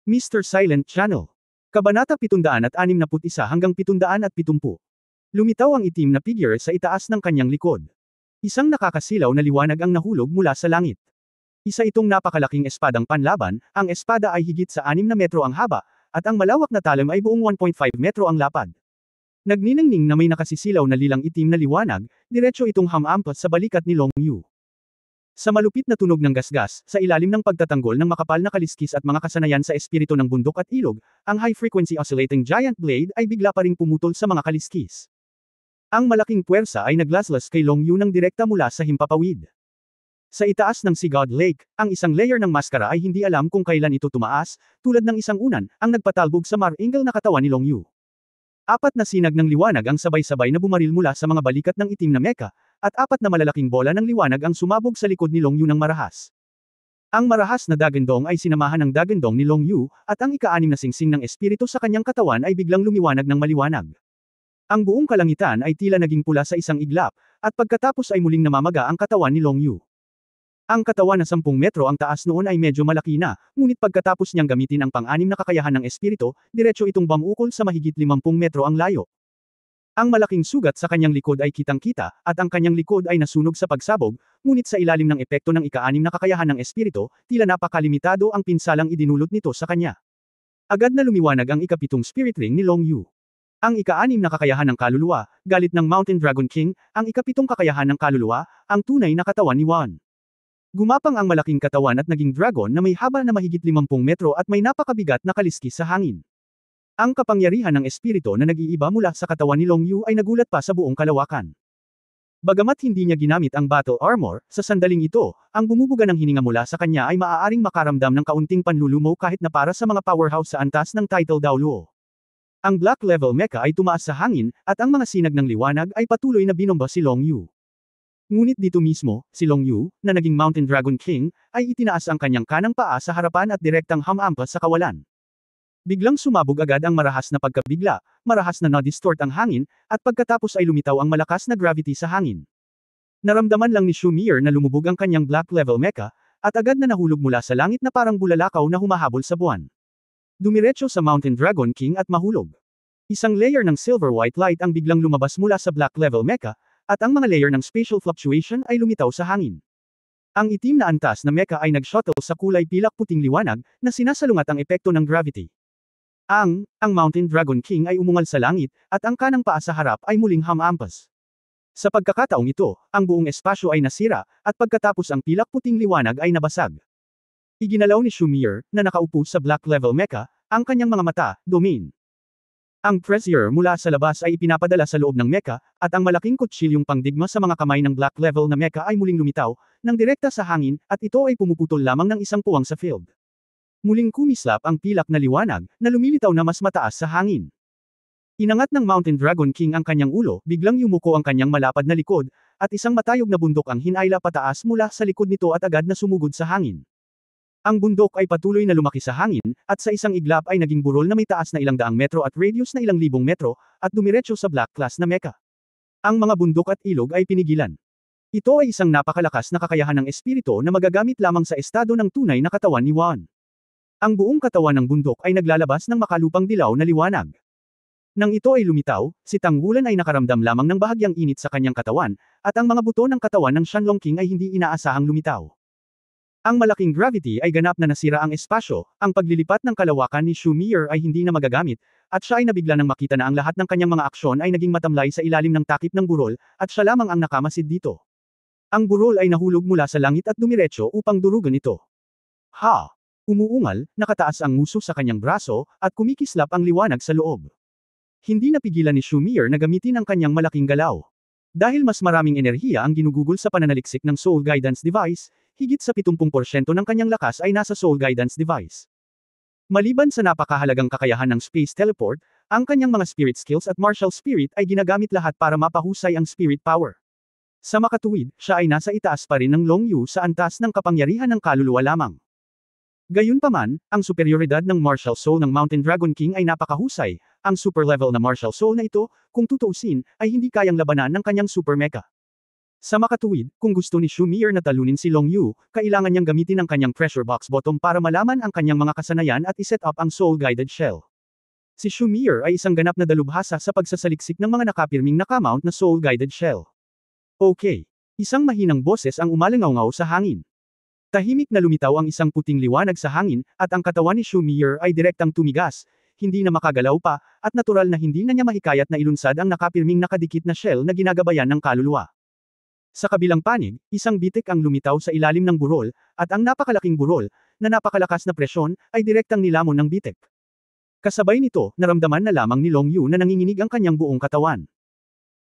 Mr. Silent Channel. Kabanata 761 hanggang 770. Lumitaw ang itim na figure sa itaas ng kanyang likod. Isang nakakasilaw na liwanag ang nahulog mula sa langit. Isa itong napakalaking espadang panlaban, ang espada ay higit sa 6 na metro ang haba, at ang malawak na talim ay buong 1.5 metro ang lapad. Nagniningning na may nakasisilaw na lilang itim na liwanag, diretso itong hamampas sa balikat ni Long Yu. Sa malupit na tunog ng gasgas, sa ilalim ng pagtatanggol ng makapal na kaliskis at mga kasanayan sa espiritu ng bundok at ilog, ang high-frequency oscillating giant blade ay bigla pa ring pumutol sa mga kaliskis. Ang malaking puwersa ay naglaslas kay Long Yu ng direkta mula sa himpapawid. Sa itaas ng Sigod Lake, ang isang layer ng maskara ay hindi alam kung kailan ito tumaas, tulad ng isang unan, ang nagpatalbog sa mar-ingal na katawan ni Long Yu. Apat na sinag ng liwanag ang sabay-sabay na bumaril mula sa mga balikat ng itim na mecha, at apat na malalaking bola ng liwanag ang sumabog sa likod ni Long Yu ng marahas. Ang marahas na dagandong ay sinamahan ng dagandong ni Long Yu, at ang ika-6 na singsing ng espiritu sa kanyang katawan ay biglang lumiwanag ng maliwanag. Ang buong kalangitan ay tila naging pula sa isang iglap, at pagkatapos ay muling namamaga ang katawan ni Long Yu. Ang katawan na 10 metro ang taas noon ay medyo malaki na, ngunit pagkatapos niyang gamitin ang pang-6 na kakayahan ng espiritu, diretso itong bumukol sa mahigit 50 metro ang layo. Ang malaking sugat sa kanyang likod ay kitang-kita, at ang kanyang likod ay nasunog sa pagsabog, ngunit sa ilalim ng epekto ng ika-6 na kakayahan ng espiritu, tila napakalimitado ang pinsalang idinulot nito sa kanya. Agad na lumiwanag ang ika-7 spirit ring ni Long Yu. Ang ika-6 na kakayahan ng kaluluwa, galit ng Mountain Dragon King, ang ika-7 kakayahan ng kaluluwa, ang tunay na katawan ni Wan. Gumapang ang malaking katawan at naging dragon na may haba na mahigit 50 metro at may napakabigat na kaliskis sa hangin. Ang kapangyarihan ng espiritu na nag-iiba mula sa katawan ni Long Yu ay nagulat pa sa buong kalawakan. Bagamat hindi niya ginamit ang battle armor, sa sandaling ito, ang bumubuga ng hininga mula sa kanya ay maaaring makaramdam ng kaunting panlulumo kahit na para sa mga powerhouse sa antas ng title Daoluo. Ang black level mecha ay tumaas sa hangin, at ang mga sinag ng liwanag ay patuloy na binomba si Long Yu. Ngunit dito mismo, si Long Yu, na naging Mountain Dragon King, ay itinaas ang kanyang kanang paa sa harapan at direktang hamampas sa kawalan. Biglang sumabog agad ang marahas na pagkabigla, marahas na na-distort ang hangin, at pagkatapos ay lumitaw ang malakas na gravity sa hangin. Naramdaman lang ni Shumir na lumubog ang kanyang black level mecha, at agad na nahulog mula sa langit na parang bulalakaw na humahabol sa buwan. Dumiretso sa Mountain Dragon King at mahulog. Isang layer ng silver white light ang biglang lumabas mula sa black level mecha, at ang mga layer ng spatial fluctuation ay lumitaw sa hangin. Ang itim na antas na mecha ay nag-shuttle sa kulay pilak puting liwanag, na sinasalungat ang epekto ng gravity. Ang Mountain Dragon King ay umungal sa langit, at ang kanang paa sa harap ay muling hamampas. Sa pagkakataong ito, ang buong espasyo ay nasira, at pagkatapos ang pilak puting liwanag ay nabasag. Iginalaw ni Shumir, na nakaupo sa black level mecha, ang kanyang mga mata, domain. Ang pressure mula sa labas ay ipinapadala sa loob ng mecha, at ang malaking kutsilyong pangdigma sa mga kamay ng black level na mecha ay muling lumitaw, nang direkta sa hangin, at ito ay pumuputol lamang ng isang puwang sa field. Muling kumislap ang pilak na liwanag, na lumilitaw na mas mataas sa hangin. Inangat ng Mountain Dragon King ang kanyang ulo, biglang yumuko ang kanyang malapad na likod, at isang matayog na bundok ang hinayla pataas mula sa likod nito at agad na sumugod sa hangin. Ang bundok ay patuloy na lumaki sa hangin, at sa isang iglap ay naging burol na may taas na ilang daang metro at radius na ilang libong metro, at dumiretso sa black class na mecha. Ang mga bundok at ilog ay pinigilan. Ito ay isang napakalakas na kakayahan ng espiritu na magagamit lamang sa estado ng tunay na katawan ni Wan. Ang buong katawan ng bundok ay naglalabas ng makalupang dilaw na liwanag. Nang ito ay lumitaw, si Tangwulan ay nakaramdam lamang ng bahagyang init sa kanyang katawan, at ang mga buto ng katawan ng Shanlong King ay hindi inaasahang lumitaw. Ang malaking gravity ay ganap na nasira ang espasyo, ang paglilipat ng kalawakan ni Shumir ay hindi na magagamit, at siya ay nabigla nang makita na ang lahat ng kanyang mga aksyon ay naging matamlay sa ilalim ng takip ng burol, at siya lamang ang nakamasid dito. Ang burol ay nahulog mula sa langit at dumiretso upang durugan ito. Ha! Umuungal, nakataas ang nguso sa kanyang braso, at kumikislap ang liwanag sa loob. Hindi napigilan ni Shumir na gamitin ang kanyang malaking galaw. Dahil mas maraming enerhiya ang ginugugol sa pananaliksik ng Soul Guidance Device, higit sa 70% ng kanyang lakas ay nasa Soul Guidance Device. Maliban sa napakahalagang kakayahan ng Space Teleport, ang kanyang mga spirit skills at martial spirit ay ginagamit lahat para mapahusay ang spirit power. Sa makatuwid, siya ay nasa itaas pa rin ng Long Yu sa antas ng kapangyarihan ng kaluluwa lamang. Gayunpaman, ang superioridad ng martial soul ng Mountain Dragon King ay napakahusay, ang super level na martial soul na ito, kung tutuusin, ay hindi kayang labanan ng kanyang super mecha. Sa makatuwid, kung gusto ni Shumir na talunin si Long Yu, kailangan niyang gamitin ang kanyang pressure box bottom para malaman ang kanyang mga kasanayan at iset up ang soul-guided shell. Si Shumir ay isang ganap na dalubhasa sa pagsasaliksik ng mga nakapirming nakamount na soul-guided shell. Okay. Isang mahinang boses ang umalangaw-ngaw sa hangin. Tahimik na lumitaw ang isang puting liwanag sa hangin, at ang katawan ni Shumir ay direktang tumigas, hindi na makagalaw pa, at natural na hindi na niya mahikayat na ilunsad ang nakapirming nakadikit na shell na ginagabayan ng kaluluwa. Sa kabilang panig, isang bitik ang lumitaw sa ilalim ng burol, at ang napakalaking burol, na napakalakas na presyon, ay direktang nilamon ng bitik. Kasabay nito, naramdaman na lamang ni Long Yu na nanginginig ang kanyang buong katawan.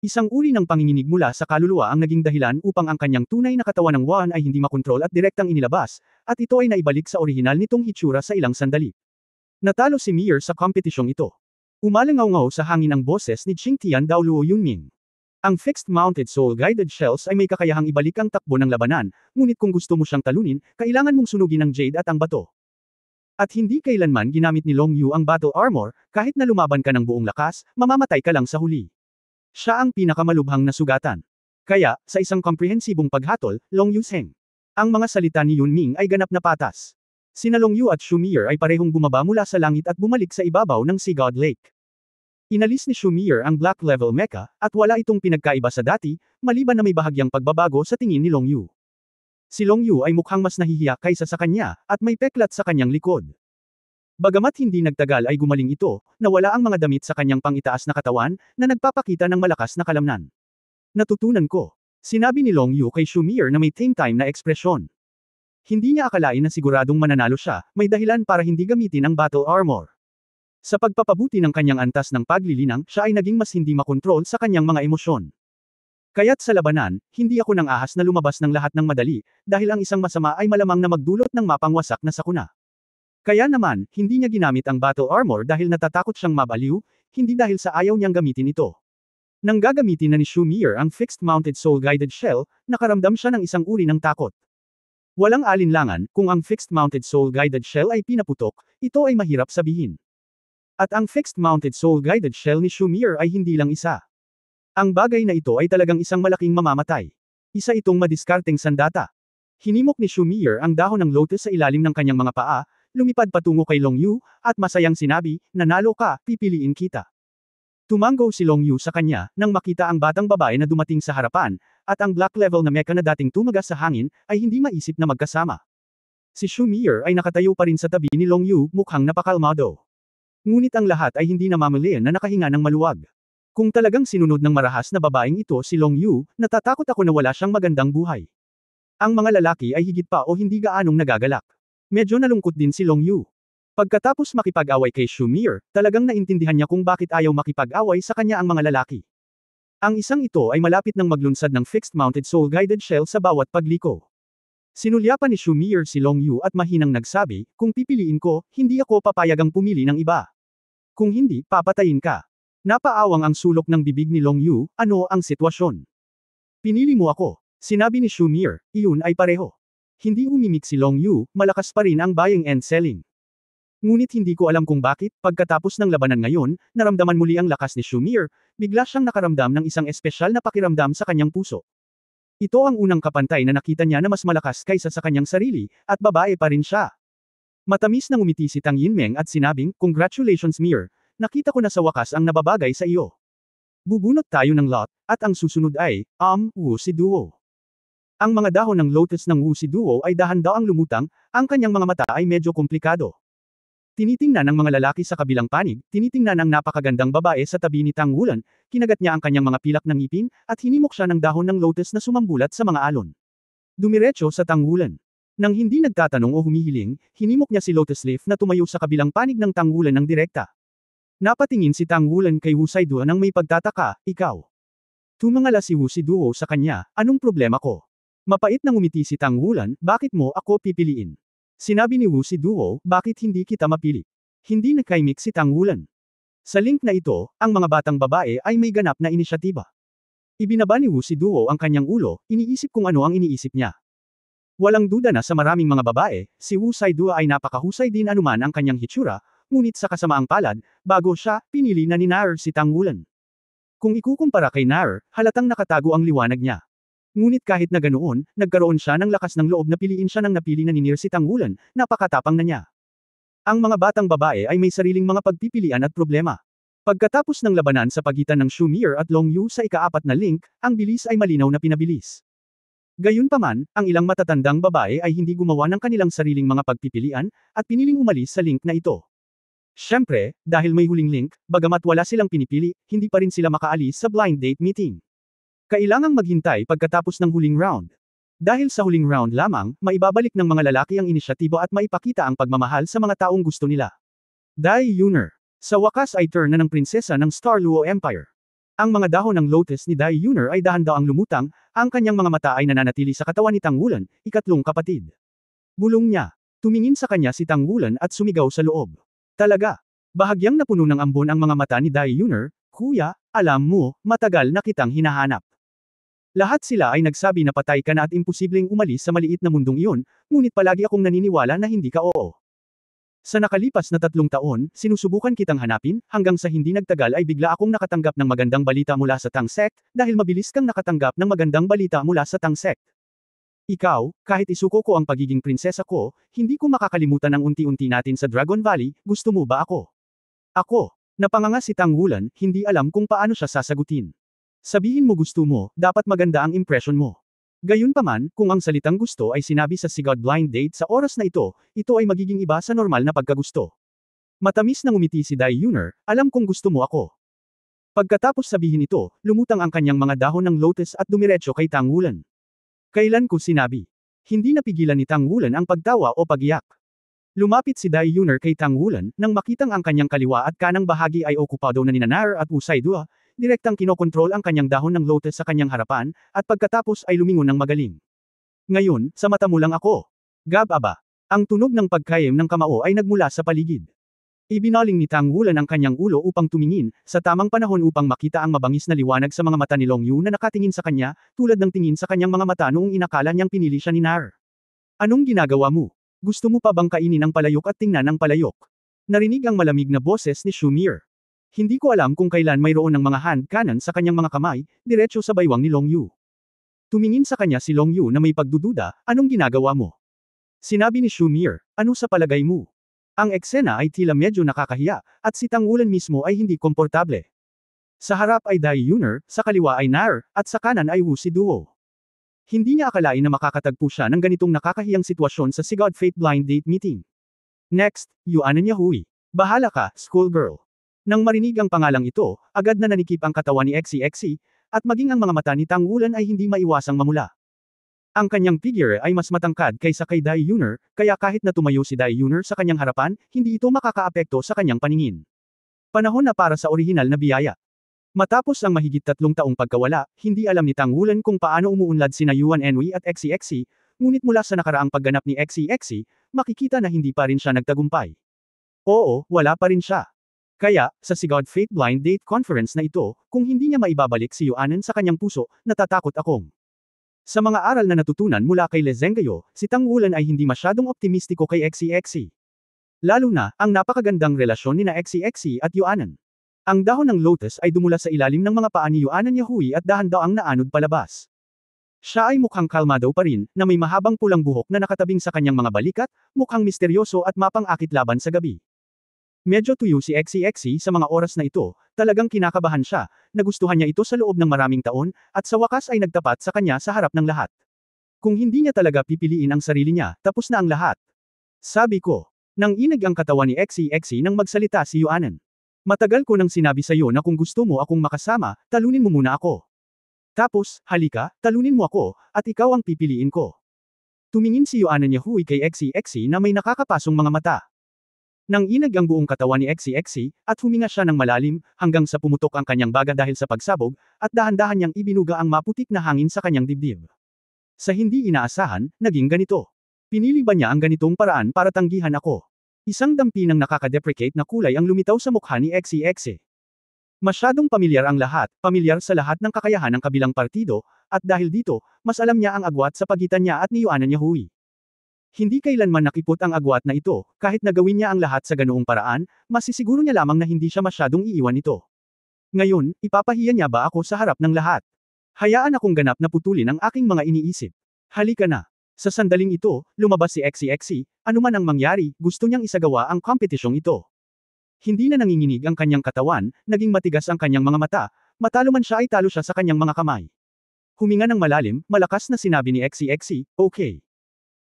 Isang uri ng panginginig mula sa kaluluwa ang naging dahilan upang ang kanyang tunay na katawan ng Wan ay hindi makontrol at direktang inilabas, at ito ay naibalik sa orihinal nitong hitsura sa ilang sandali. Natalo si Mir sa kompetisyong ito. Umalangaw-ngaw sa hangin ang boses ni Qingtian Daoluo Yunming. Ang fixed-mounted soul-guided shells ay may kakayahang ibalik ang takbo ng labanan, ngunit kung gusto mo siyang talunin, kailangan mong sunugin ang jade at ang bato. At hindi kailanman ginamit ni Long Yu ang battle armor, kahit na lumaban ka ng buong lakas, mamamatay ka lang sa huli. Siya ang pinakamalubhang na sugatan. Kaya, sa isang komprehensibong paghatol, Long Yu Seng. Ang mga salita ni Yunming ay ganap na patas. Sina Long Yu at Shumir ay parehong bumaba mula sa langit at bumalik sa ibabaw ng Sea God Lake. Inalis ni Shumir ang Black Level Mecha, at wala itong pinagkaiba sa dati, maliban na may bahagyang pagbabago sa tingin ni Long Yu. Si Long Yu ay mukhang mas nahihiya kaysa sa kanya, at may peklat sa kanyang likod. Bagamat hindi nagtagal ay gumaling ito, nawala ang mga damit sa kanyang pangitaas na katawan, na nagpapakita ng malakas na kalamnan. Natutunan ko. Sinabi ni Long Yu kay Shumir na may tame time na ekspresyon. Hindi niya akalain na siguradong mananalo siya, may dahilan para hindi gamitin ang battle armor. Sa pagpapabuti ng kanyang antas ng paglilinang, siya ay naging mas hindi makontrol sa kanyang mga emosyon. Kaya't sa labanan, hindi ako nang ahas na lumabas ng lahat ng madali, dahil ang isang masama ay malamang na magdulot ng mapangwasak na sakuna. Kaya naman, hindi niya ginamit ang battle armor dahil natatakot siyang mabaliw, hindi dahil sa ayaw niyang gamitin ito. Nang gagamitin na ni Shumir ang fixed-mounted soul-guided shell, nakaramdam siya ng isang uri ng takot. Walang alinlangan, kung ang fixed-mounted soul-guided shell ay pinaputok, ito ay mahirap sabihin. At ang fixed-mounted soul-guided shell ni Shumir ay hindi lang isa. Ang bagay na ito ay talagang isang malaking mamamatay. Isa itong madiskarteng sandata. Hinimok ni Shumir ang dahon ng lotus sa ilalim ng kanyang mga paa, lumipad patungo kay Long Yu, at masayang sinabi, nanalo ka, pipiliin kita. Tumango si Long Yu sa kanya, nang makita ang batang babae na dumating sa harapan, at ang black level na mecha na dating tumagas sa hangin, ay hindi maisip na magkasama. Si Shumir ay nakatayo pa rin sa tabi ni Long Yu, mukhang napakalmado. Ngunit ang lahat ay hindi namamalayan na nakahinga ng maluwag. Kung talagang sinunod ng marahas na babaeng ito si Long Yu, natatakot ako na wala siyang magandang buhay. Ang mga lalaki ay higit pa o hindi gaanong nagagalak. Medyo nalungkot din si Long Yu. Pagkatapos makipag-away kay Shumir, talagang naintindihan niya kung bakit ayaw makipag-away sa kanya ang mga lalaki. Ang isang ito ay malapit nang maglunsad ng fixed-mounted soul-guided shell sa bawat pagliko. Sinulyapan ni Shumir si Long Yu at mahinang nagsabi, kung pipiliin ko, hindi ako papayagang pumili ng iba. Kung hindi, papatayin ka. Napaawang ang sulok ng bibig ni Long Yu, ano ang sitwasyon? Pinili mo ako. Sinabi ni Shumir, iyon ay pareho. Hindi umimik si Long Yu, malakas pa rin ang buying and selling. Ngunit hindi ko alam kung bakit, pagkatapos ng labanan ngayon, naramdaman muli ang lakas ni Shumir, bigla siyang nakaramdam ng isang espesyal na pakiramdam sa kanyang puso. Ito ang unang kapantay na nakita niya na mas malakas kaysa sa kanyang sarili, at babae pa rin siya. Matamis na ngumiti si Tang Yinmeng at sinabing, congratulations Mir, nakita ko na sa wakas ang nababagay sa iyo. Bubunot tayo ng lot, at ang susunod ay, Wuxi Duo. Ang mga dahon ng lotus ng Wuxi Duo ay dahan-daang lumutang, ang kanyang mga mata ay medyo komplikado. Tinitingnan ng mga lalaki sa kabilang panig, tinitingnan ang napakagandang babae sa tabi ni Tang Wulan, kinagat niya ang kanyang mga pilak ng ngipin, at hinimok siya ng dahon ng lotus na sumambulat sa mga alon. Dumiretso sa Tang Wulan. Nang hindi nagtatanong o humihiling, hinimok niya si Lotus Leaf na tumayo sa kabilang panig ng Tang Wulan ng direkta. Napatingin si Tang Wulan kay Wu Saiduo nang may pagtataka, ikaw. Tumangala si Wu Saiduo sa kanya, anong problema ko? Mapait na ngumiti si Tang Wulan, bakit mo ako pipiliin? Sinabi ni Wu Saiduo, bakit hindi kita mapili? Hindi nakaimik si Tang Wulan. Sa link na ito, ang mga batang babae ay may ganap na inisyatiba. Ibinaba ni Wu Saiduo ang kanyang ulo, iniisip kung ano ang iniisip niya. Walang duda na sa maraming mga babae, si Wu Saiduo ay napakahusay din anuman ang kanyang hitsura, ngunit sa kasamaang palad, bago siya, pinili na ni Nair si Tang Wulan. Kung ikukumpara kay Nair, halatang nakatago ang liwanag niya. Ngunit kahit na ganoon, nagkaroon siya ng lakas ng loob na piliin siya ng napili na ni Nier si Tang Wulan, napakatapang na niya. Ang mga batang babae ay may sariling mga pagpipilian at problema. Pagkatapos ng labanan sa pagitan ng Shu Mir at Long Yu sa ika-4 na link, ang bilis ay malinaw na pinabilis. Gayunpaman, ang ilang matatandang babae ay hindi gumawa ng kanilang sariling mga pagpipilian, at piniling umalis sa link na ito. Siyempre, dahil may huling link, bagamat wala silang pinipili, hindi pa rin sila makaalis sa blind date meeting. Kailangang maghintay pagkatapos ng huling round. Dahil sa huling round lamang, maibabalik ng mga lalaki ang inisyatibo at maipakita ang pagmamahal sa mga taong gusto nila. Dai Yuner. Sa wakas ay turn na ng prinsesa ng Star Luo Empire. Ang mga dahon ng lotus ni Dai Yuner ay dahan-daang lumutang, ang kanyang mga mata ay nananatili sa katawan ni Tang Wulan, ikatlong kapatid. Bulong niya. Tumingin sa kanya si Tang Wulan at sumigaw sa loob. Talaga. Bahagyang napuno ng ambon ang mga mata ni Dai Yuner, Kuya, alam mo, matagal na kitang hinahanap. Lahat sila ay nagsabi na patay ka na at imposibleng umalis sa maliit na mundong iyon, ngunit palagi akong naniniwala na hindi ka oo. Sa nakalipas na 3 taon, sinusubukan kitang hanapin, hanggang sa hindi nagtagal ay bigla akong nakatanggap ng magandang balita mula sa Tang Sect, dahil mabilis kang nakatanggap ng magandang balita mula sa Tang Sect. Ikaw, kahit isuko ko ang pagiging prinsesa ko, hindi ko makakalimutan ang unti-unti natin sa Dragon Valley, gusto mo ba ako? Ako. Napanganga si Tang Wulan, hindi alam kung paano siya sasagutin. Sabihin mo gusto mo, dapat maganda ang impression mo. Gayunpaman, kung ang salitang gusto ay sinabi sa Sigod blind date sa oras na ito ay magiging iba sa normal na pagkagusto. Matamis na ngumiti si Dai Yuner, alam kong gusto mo ako. Pagkatapos sabihin ito, lumutang ang kanyang mga dahon ng lotus at dumiretso kay Tang Wulan. Kailan ko sinabi? Hindi napigilan ni Tang Wulan ang pagtawa o pagiyak. Lumapit si Dai Yuner kay Tang Wulan, nang makitang ang kanyang kaliwa at kanang bahagi ay okupado na ni Nair at Wu Saidua, direktang kinokontrol ang kanyang dahon ng lotus sa kanyang harapan, at pagkatapos ay lumingon ng magaling. Ngayon, sa mata mo lang ako. Gab-aba. Ang tunog ng pagkayem ng kamao ay nagmula sa paligid. Ibinaling ni Tang Wulan ang kanyang ulo upang tumingin, sa tamang panahon upang makita ang mabangis na liwanag sa mga mata ni Long Yu na nakatingin sa kanya, tulad ng tingin sa kanyang mga mata noong inakala niyang pinili siya ni Nair. Anong ginagawa mo? Gusto mo pa bang kainin ang palayok at tingnan ang palayok? Narinig ang malamig na boses ni Shu Mir. Hindi ko alam kung kailan mayroon ng mga hand cannon sa kanyang mga kamay, diretso sa baywang ni Long Yu. Tumingin sa kanya si Long Yu na may pagdududa, anong ginagawa mo? Sinabi ni Shu Mir, ano sa palagay mo? Ang eksena ay tila medyo nakakahiya, at si Tang Wulan mismo ay hindi komportable. Sa harap ay Dai Yuner, sa kaliwa ay Nair, at sa kanan ay Wu si Duo. Hindi niya akalain na makakatagpo siya ng ganitong nakakahiyang sitwasyon sa Sigod Fate Blind Date Meeting. Next, Yuanan Yahui. Bahala ka, schoolgirl. Nang marinig ang pangalang ito, agad na nanikip ang katawan ni Xi, at maging ang mga mata ni Tang Wulan ay hindi maiwasang mamula. Ang kanyang figure ay mas matangkad kaysa kay Dai Yuner, kaya kahit na tumayo si Dai Yuner sa kanyang harapan, hindi ito makakaapekto sa kanyang paningin. Panahon na para sa orihinal na biyaya. Matapos ang mahigit 3 taong pagkawala, hindi alam ni Tang Wulan kung paano umuunlad sina Yuan Enwi at Xi, ngunit mula sa nakaraang pagganap ni Xi, makikita na hindi pa rin siya nagtagumpay. Oo, wala pa rin siya. Kaya, sa Sigod Fate Blind Date Conference na ito, kung hindi niya maibabalik si Yuanan sa kanyang puso, natatakot akong. Sa mga aral na natutunan mula kay Le Zhenghao, si Tang Wulan ay hindi masyadong optimistiko kay Xi. Lalo na, ang napakagandang relasyon ni na Xi at Yuanan. Ang dahon ng lotus ay dumula sa ilalim ng mga paa ni Yuanan Yahui at dahan-daang naanod palabas. Siya ay mukhang kalmado pa rin, na may mahabang pulang buhok na nakatabing sa kanyang mga balikat, mukhang misteryoso at mapang-akit laban sa gabi. Medyo tuyo si Xi sa mga oras na ito, talagang kinakabahan siya, nagustuhan niya ito sa loob ng maraming taon, at sa wakas ay nagtapat sa kanya sa harap ng lahat. Kung hindi niya talaga pipiliin ang sarili niya, tapos na ang lahat. Sabi ko. Nang inig ang katawan ni Xi nang magsalita si Yuanan. Matagal ko nang sinabi sa iyo na kung gusto mo akong makasama, talunin mo muna ako. Tapos, halika, talunin mo ako, at ikaw ang pipiliin ko. Tumingin si Yuanan Yahui kay Xi na may nakakapasong mga mata. Nang inag ang buong katawan ni Xi, at huminga siya ng malalim, hanggang sa pumutok ang kanyang baga dahil sa pagsabog, at dahan-dahan niyang ibinuga ang maputik na hangin sa kanyang dibdib. Sa hindi inaasahan, naging ganito. Pinili ba niya ang ganitong paraan para tanggihan ako? Isang dampi ng nakaka-deprecate na kulay ang lumitaw sa mukha ni Xi. Masyadong pamilyar ang lahat, pamilyar sa lahat ng kakayahan ng kabilang partido, at dahil dito, mas alam niya ang agwat sa pagitan niya at ni Yuanan Yahui. Hindi kailanman nakipot ang agwat na ito, kahit na gawin niya ang lahat sa ganoong paraan, masisiguro niya lamang na hindi siya masyadong iiwan nito. Ngayon, ipapahiya niya ba ako sa harap ng lahat? Hayaan akong ganap na putulin ang aking mga iniisip. Halika na. Sa sandaling ito, lumabas si XCXC, anuman ang mangyari, gusto niyang isagawa ang kompetisyong ito. Hindi na nanginginig ang kanyang katawan, naging matigas ang kanyang mga mata, matalo man siya ay talo siya sa kanyang mga kamay. Huminga ng malalim, malakas na sinabi ni XCXC, okay.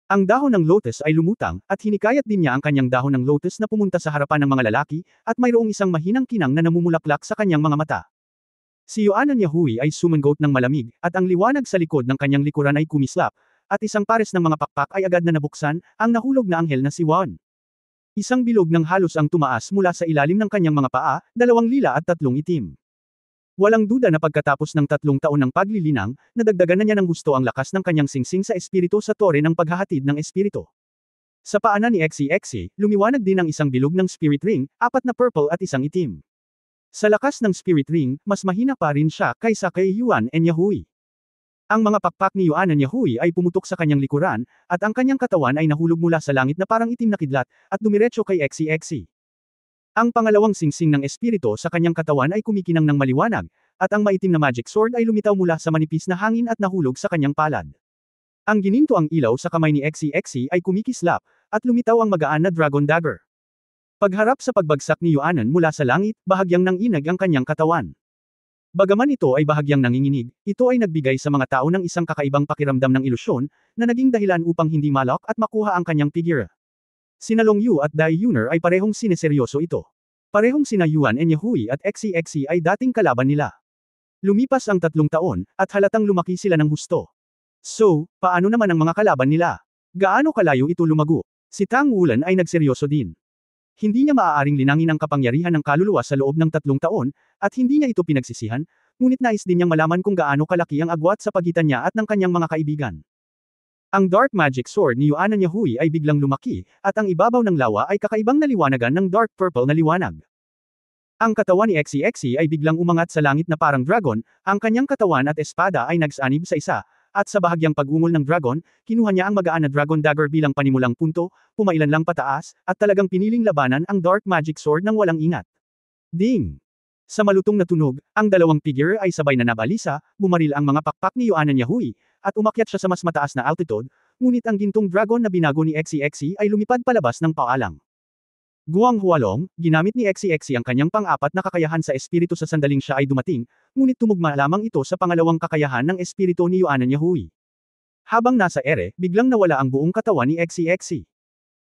Ang dahon ng lotus ay lumutang, at hinikayat din niya ang kanyang dahon ng lotus na pumunta sa harapan ng mga lalaki, at mayroong isang mahinang kinang na namumulaklak sa kanyang mga mata. Si Yuan Yahui ay sumangot ng malamig, at ang liwanag sa likod ng kanyang likuran ay kumislap, at isang pares ng mga pakpak ay agad na nabuksan, ang nahulog na anghel na si Wan. Isang bilog ng halos ang tumaas mula sa ilalim ng kanyang mga paa, 2 lila at 3 itim. Walang duda na pagkatapos ng 3 taon ng paglilinang, nadagdagan na niya ng gusto ang lakas ng kanyang singsing sa espiritu sa tore ng paghahatid ng espiritu. Sa paanan ni XCXC, lumiwanag din ang isang bilog ng spirit ring, 4 na purple at 1 itim. Sa lakas ng spirit ring, mas mahina pa rin siya kaysa kay Yuan Yahui. Ang mga pakpak ni Yuan Yahui ay pumutok sa kanyang likuran, at ang kanyang katawan ay nahulog mula sa langit na parang itim na kidlat, at dumiretso kay XCXC. Ang pangalawang singsing ng espiritu sa kanyang katawan ay kumikinang ng maliwanag, at ang maitim na magic sword ay lumitaw mula sa manipis na hangin at nahulog sa kanyang palad. Ang gininto ang ilaw sa kamay ni XCXC ay kumikislap, at lumitaw ang magaan na dragon dagger. Pagharap sa pagbagsak ni Yuanan mula sa langit, bahagyang nanginag ang kanyang katawan. Bagaman ito ay bahagyang nanginginig, ito ay nagbigay sa mga tao ng isang kakaibang pakiramdam ng ilusyon, na naging dahilan upang hindi malok at makuha ang kanyang figure. Sina Long Yu at Dai Yuner ay parehong sineseryoso ito. Parehong sina Yuan Yahui at XCXC ay dating kalaban nila. Lumipas ang 3 taon, at halatang lumaki sila ng husto. So, paano naman ang mga kalaban nila? Gaano kalayo ito lumago? Si Tang Wulan ay nagseryoso din. Hindi niya maaaring linangin ang kapangyarihan ng kaluluwa sa loob ng 3 taon, at hindi niya ito pinagsisihan, ngunit nais din niyang malaman kung gaano kalaki ang agwat sa pagitan niya at ng kanyang mga kaibigan. Ang dark magic sword ni Yuan Yahui ay biglang lumaki, at ang ibabaw ng lawa ay kakaibang naliwanagan ng dark purple na liwanag. Ang katawan ni XCXC ay biglang umangat sa langit na parang dragon, ang kanyang katawan at espada ay nagsanib sa isa, at sa bahagyang pag-ungol ng dragon, kinuha niya ang magaan na dragon dagger bilang panimulang punto, pumailan lang pataas, at talagang piniling labanan ang dark magic sword ng walang ingat. Ding! Sa malutong na tunog, ang dalawang figure ay sabay na nabalisa, bumaril ang mga pakpak ni Yuan Yahui, at umakyat siya sa mas mataas na altitude, ngunit ang gintong dragon na binago ni XCXC ay lumipad palabas ng paalang. Guang Hualong, ginamit ni XCXC ang kanyang pang-4 na kakayahan sa espiritu sa sandaling siya ay dumating, ngunit tumugma lamang ito sa pangalawang kakayahan ng espiritu ni Yuan Yahui. Habang nasa ere, biglang nawala ang buong katawan ni XCXC.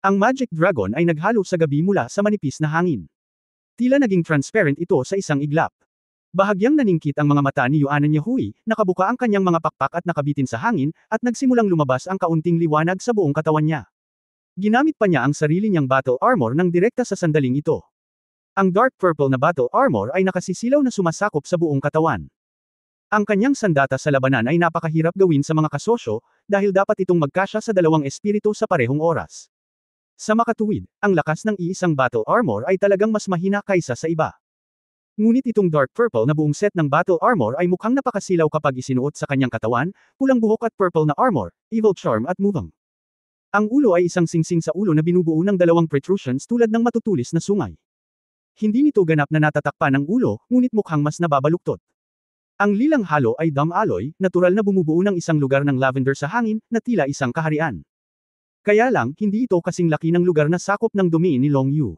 Ang magic dragon ay naghalo sa gabi mula sa manipis na hangin. Tila naging transparent ito sa isang iglap. Bahagyang naningkit ang mga mata ni Yuan Yahui, nakabuka ang kanyang mga pakpak at nakabitin sa hangin, at nagsimulang lumabas ang kaunting liwanag sa buong katawan niya. Ginamit pa niya ang sarili niyang battle armor ng direkta sa sandaling ito. Ang dark purple na battle armor ay nakasisilaw na sumasakop sa buong katawan. Ang kanyang sandata sa labanan ay napakahirap gawin sa mga kasosyo, dahil dapat itong magkasya sa dalawang espiritu sa parehong oras. Sa makatuwid, ang lakas ng iisang battle armor ay talagang mas mahina kaysa sa iba. Ngunit itong dark purple na buong set ng battle armor ay mukhang napakasilaw kapag isinuot sa kanyang katawan, pulang buhok at purple na armor, evil charm at muvang. Ang ulo ay isang singsing sa ulo na binubuo ng 2 protrusions tulad ng matutulis na sungay. Hindi nito ganap na natatakpan ang ulo, ngunit mukhang mas nababaluktot. Ang lilang halo ay dumb alloy, natural na bumubuo ng isang lugar ng lavender sa hangin, na tila isang kaharian. Kaya lang, hindi ito kasing laki ng lugar na sakop ng domain ni Long Yu.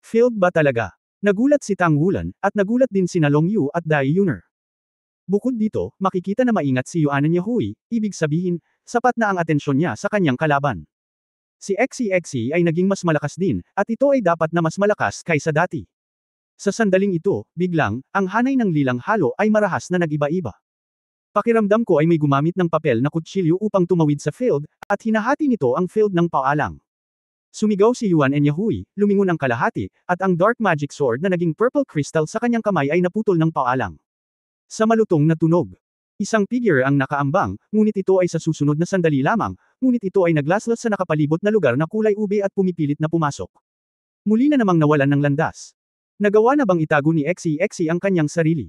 Failed ba talaga? Nagulat si Tang Wulan, at nagulat din sina Long Yu at Dai Yuner. Bukod dito, makikita na maingat si Yuan Yahui, ibig sabihin, sapat na ang atensyon niya sa kanyang kalaban. Si XCXC ay naging mas malakas din, at ito ay dapat na mas malakas kaysa dati. Sa sandaling ito, biglang, ang hanay ng lilang halo ay marahas na nag-iba-iba. Pakiramdam ko ay may gumamit ng papel na kutsilyo upang tumawid sa field, at hinahati nito ang field ng paalang. Sumigaw si Yuan Yahui, lumingon ang kalahati, at ang dark magic sword na naging purple crystal sa kanyang kamay ay naputol ng paalang. Sa malutong na tunog. Isang figure ang nakaambang, ngunit ito ay sa susunod na sandali lamang, ngunit ito ay naglaslas sa nakapalibot na lugar na kulay ube at pumipilit na pumasok. Muli na namang nawalan ng landas. Nagawa na bang itago ni XCXC ang kanyang sarili?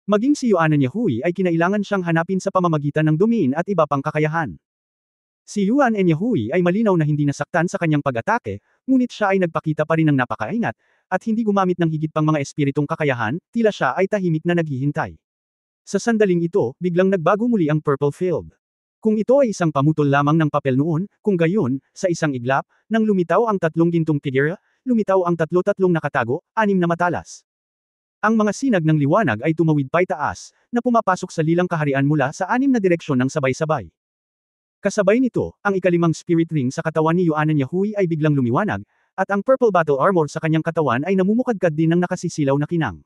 Maging si Yuan Yahui ay kinailangan siyang hanapin sa pamamagitan ng domain at iba pang kakayahan. Si Yuan Yahui ay malinaw na hindi nasaktan sa kanyang pag-atake, ngunit siya ay nagpakita pa rin ng napakaingat, at hindi gumamit ng higit pang mga espiritong kakayahan, tila siya ay tahimik na naghihintay. Sa sandaling ito, biglang nagbago muli ang purple field. Kung ito ay isang pamutol lamang ng papel noon, kung gayon, sa isang iglap, nang lumitaw ang tatlong gintong figure, lumitaw ang tatlo-tatlong nakatago, anim na matalas. Ang mga sinag ng liwanag ay tumawid paitaas, na pumapasok sa lilang kaharian mula sa anim na direksyon ng sabay-sabay. Kasabay nito, ang ikalimang spirit ring sa katawan ni Yuan Yahui ay biglang lumiwanag, at ang purple battle armor sa kanyang katawan ay namumukadkad din ng nakasisilaw na kinang.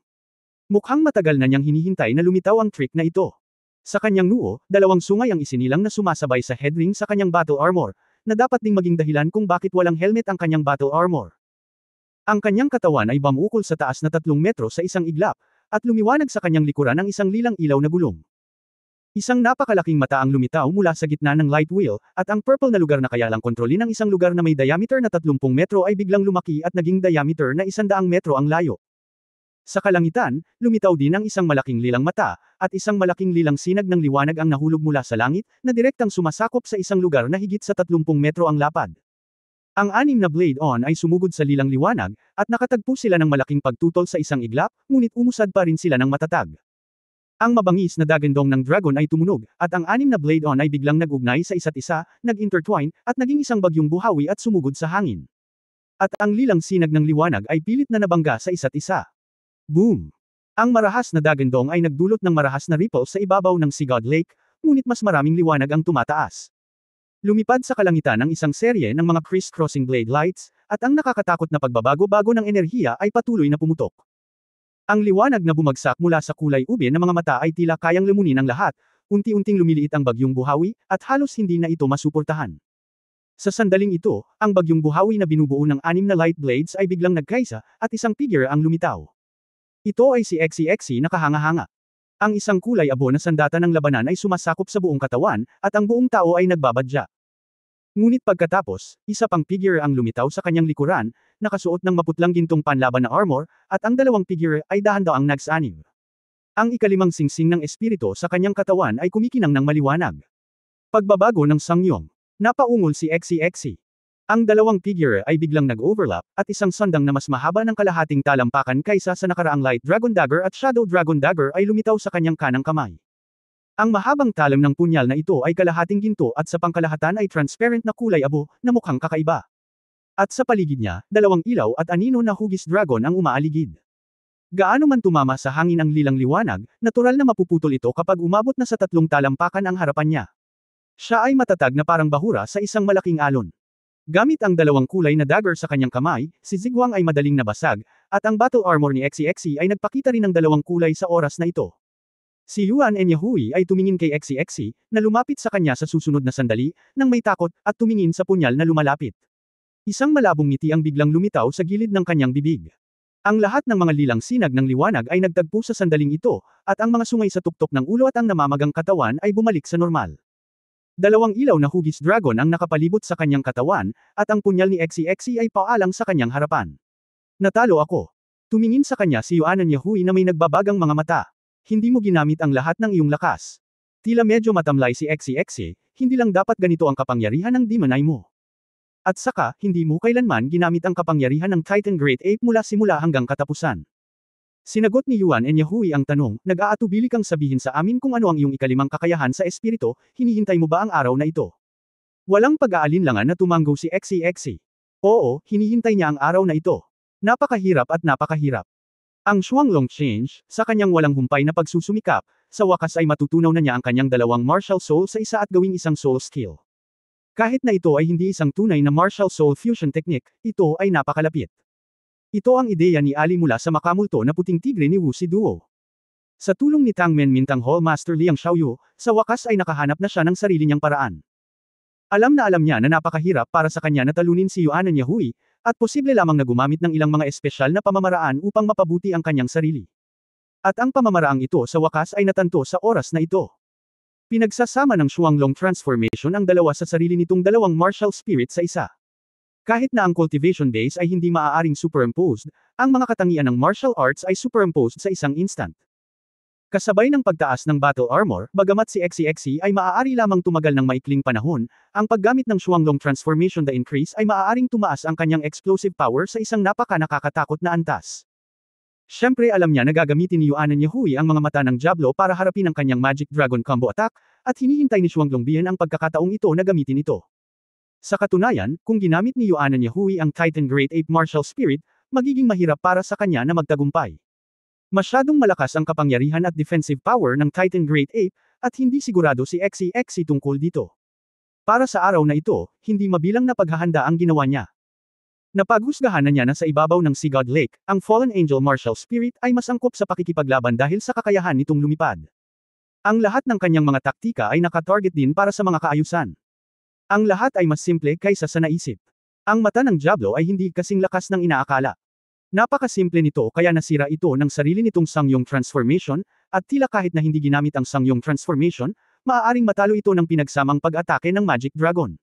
Mukhang matagal na niyang hinihintay na lumitaw ang trick na ito. Sa kanyang noo, dalawang sungay ang isinilang na sumasabay sa headring sa kanyang battle armor, na dapat ding maging dahilan kung bakit walang helmet ang kanyang battle armor. Ang kanyang katawan ay bumukol sa taas na 3 metro sa isang iglap, at lumiwanag sa kanyang likuran ang isang lilang ilaw na gulong. Isang napakalaking mata ang lumitaw mula sa gitna ng light wheel, at ang purple na lugar na kaya lang kontrolin ng isang lugar na may diameter na 30 metro ay biglang lumaki at naging diameter na 100 metro ang layo. Sa kalangitan, lumitaw din ang isang malaking lilang mata, at isang malaking lilang sinag ng liwanag ang nahulog mula sa langit, na direktang sumasakop sa isang lugar na higit sa 30 metro ang lapad. Ang anim na blade on ay sumugod sa lilang liwanag, at nakatagpo sila ng malaking pagtutol sa isang iglap, ngunit umusad pa rin sila ng matatag. Ang mabangis na dagandong ng dragon ay tumunog, at ang anim na blade on ay biglang nag-ugnay sa isa't isa, nag-intertwine, at naging isang bagyong buhawi at sumugod sa hangin. At ang lilang sinag ng liwanag ay pilit na nabangga sa isa't isa. Boom! Ang marahas na dagandong ay nagdulot ng marahas na ripple sa ibabaw ng Sigod Lake, ngunit mas maraming liwanag ang tumataas. Lumipad sa kalangitan ang isang serye ng mga criss-crossing blade lights, at ang nakakatakot na pagbabago-bago ng enerhiya ay patuloy na pumutok. Ang liwanag na bumagsak mula sa kulay ube ng mga mata ay tila kayang lamunin ang lahat, unti-unting lumiliit ang bagyong buhawi, at halos hindi na ito masuportahan. Sa sandaling ito, ang bagyong buhawi na binubuo ng 6 na light blades ay biglang nagkaisa, at isang figure ang lumitaw. Ito ay si XCXC na kahanga-hanga. Ang isang kulay abo na sandata ng labanan ay sumasakop sa buong katawan, at ang buong tao ay nagbabadya. Ngunit pagkatapos, isa pang figure ang lumitaw sa kanyang likuran, nakasuot ng maputlang gintong panlaban na armor, at ang dalawang figure ay dahan-daang nagsanib. Ang ikalimang singsing ng espiritu sa kanyang katawan ay kumikinang ng maliwanag. Pagbabago ng sangyong. Napaungol si XCXC. Ang dalawang figure ay biglang nag-overlap, at isang sandang na mas mahaba ng kalahating talampakan kaysa sa nakaraang Light Dragon Dagger at Shadow Dragon Dagger ay lumitaw sa kanyang kanang kamay. Ang mahabang talam ng punyal na ito ay kalahating ginto at sa pangkalahatan ay transparent na kulay abo, na mukhang kakaiba. At sa paligid niya, dalawang ilaw at anino na hugis dragon ang umaaligid. Gaano man tumama sa hangin ang lilang liwanag, natural na mapuputol ito kapag umabot na sa 3 talampakan ang harapan niya. Siya ay matatag na parang bahura sa isang malaking alon. Gamit ang dalawang kulay na dagger sa kanyang kamay, si Zigwang ay madaling nabasag, at ang battle armor ni XCXC ay nagpakita rin ng dalawang kulay sa oras na ito. Si Yuan Yahui ay tumingin kay XCXC, na lumapit sa kanya sa susunod na sandali, nang may takot, at tumingin sa punyal na lumalapit. Isang malabong ngiti ang biglang lumitaw sa gilid ng kanyang bibig. Ang lahat ng mga lilang sinag ng liwanag ay nagtagpo sa sandaling ito, at ang mga sungay sa tuktok ng ulo at ang namamagang katawan ay bumalik sa normal. Dalawang ilaw na hugis dragon ang nakapalibot sa kanyang katawan, at ang punyal ni XCXC ay paalang sa kanyang harapan. Natalo ako. Tumingin sa kanya si Yuan Yahui na may nagbabagang mga mata. Hindi mo ginamit ang lahat ng iyong lakas. Tila medyo matamlay si XCXC, hindi lang dapat ganito ang kapangyarihan ng Demon Eye mo. At saka, hindi mo kailanman ginamit ang kapangyarihan ng Titan Great Ape mula simula hanggang katapusan. Sinagot ni Yuan Yahui ang tanong, nag-aatubili kang sabihin sa amin kung ano ang iyong ikalimang kakayahan sa espiritu, hinihintay mo ba ang araw na ito? Walang pag-aalinlangan na tumanggo si XCXC. Oo, hinihintay niya ang araw na ito. Napakahirap at napakahirap. Ang Shuanglong Change, sa kanyang walang humpay na pagsusumikap, sa wakas ay matutunaw na niya ang kanyang dalawang martial soul sa isa at gawing isang soul skill. Kahit na ito ay hindi isang tunay na martial soul fusion technique, ito ay napakalapit. Ito ang ideya ni Ali mula sa makamulto na puting tigre ni Wu Si Duo. Sa tulong ni Tangmen Mintang Hall Master Liang Xiaoyu, sa wakas ay nakahanap na siya ng sarili niyang paraan. Alam niya na napakahirap para sa kanya na talunin si Yuan Yahui, at posible lamang na gumamit ng ilang mga espesyal na pamamaraan upang mapabuti ang kanyang sarili. At ang pamamaraang ito sa wakas ay natanto sa oras na ito. Pinagsasama ng Shuanglong Transformation ang dalawa sa sarili nitong dalawang martial spirit sa isa. Kahit na ang cultivation base ay hindi maaaring superimposed, ang mga katangian ng martial arts ay superimposed sa isang instant. Kasabay ng pagtaas ng battle armor, bagamat si XCXC ay maaari lamang tumagal ng maikling panahon, ang paggamit ng Shuanglong Transformation the Increase ay maaaring tumaas ang kanyang explosive power sa isang napaka-nakakatakot na antas. Siyempre alam niya na gagamitin ni Yuan Yahui ang mga mata ng Diablo para harapin ang kanyang Magic Dragon combo attack, at hinihintay ni Shuang Longbian ang pagkakataong ito na gamitin ito. Sa katunayan, kung ginamit ni Yuan Yahui ang Titan Great Ape Martial Spirit, magiging mahirap para sa kanya na magtagumpay. Masyadong malakas ang kapangyarihan at defensive power ng Titan Great Ape, at hindi sigurado si XCXC tungkol dito. Para sa araw na ito, hindi mabilang na paghahanda ang ginawa niya. Napaghusgahan na niya na sa ibabaw ng Sea God Lake, ang Fallen Angel Martial Spirit ay mas angkop sa pakikipaglaban dahil sa kakayahan nitong lumipad. Ang lahat ng kanyang mga taktika ay nakatarget din para sa mga kaayusan. Ang lahat ay mas simple kaysa sa naisip. Ang mata ng Diablo ay hindi kasing lakas ng inaakala. Napakasimple nito kaya nasira ito ng sarili nitong Sangyong Transformation, at tila kahit na hindi ginamit ang Sangyong Transformation, maaaring matalo ito ng pinagsamang pag-atake ng Magic Dragon.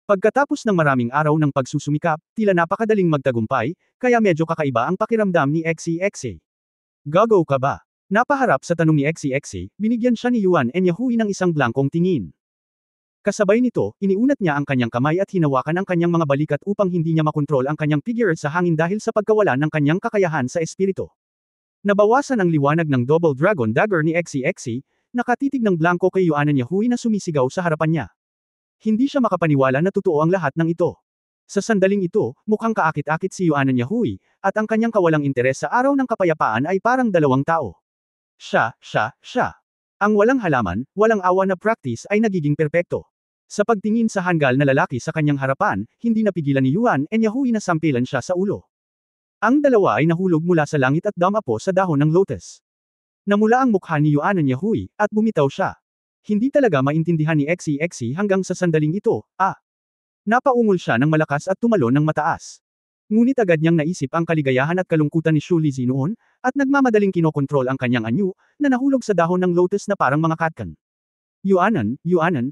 Pagkatapos ng maraming araw ng pagsusumikap, tila napakadaling magtagumpay, kaya medyo kakaiba ang pakiramdam ni XCXA. Gago ka ba? Napaharap sa tanong ni XCXA, binigyan siya ni Yuan Yahui ng isang blankong tingin. Kasabay nito, iniunat niya ang kanyang kamay at hinawakan ang kanyang mga balikat upang hindi niya makontrol ang kanyang figure sa hangin dahil sa pagkawalan ng kanyang kakayahan sa espiritu. Nabawasan ang liwanag ng Double Dragon Dagger ni XCXC, nakatitig ng blanko kay Yuan Yahui na sumisigaw sa harapan niya. Hindi siya makapaniwala na totoo ang lahat ng ito. Sa sandaling ito, mukhang kaakit-akit si Yuan Yahui, at ang kanyang kawalang interes sa araw ng kapayapaan ay parang dalawang tao. Siya. Ang walang halaman, walang awa na practice ay nagiging perpekto. Sa pagtingin sa hanggal na lalaki sa kanyang harapan, hindi napigilan ni Yuan Yahui na sampilan siya sa ulo. Ang dalawa ay nahulog mula sa langit at dumapo sa dahon ng lotus. Namula ang mukha ni Yuan Yahui, at bumitaw siya. Hindi talaga maintindihan ni XCXC hanggang sa sandaling ito, Napaungol siya ng malakas at tumalon ng mataas. Ngunit agad niyang naisip ang kaligayahan at kalungkutan ni Shu Lizhi noon, at nagmamadaling kinokontrol ang kanyang anyo, na nahulog sa dahon ng lotus na parang mga katkan. Yuanan,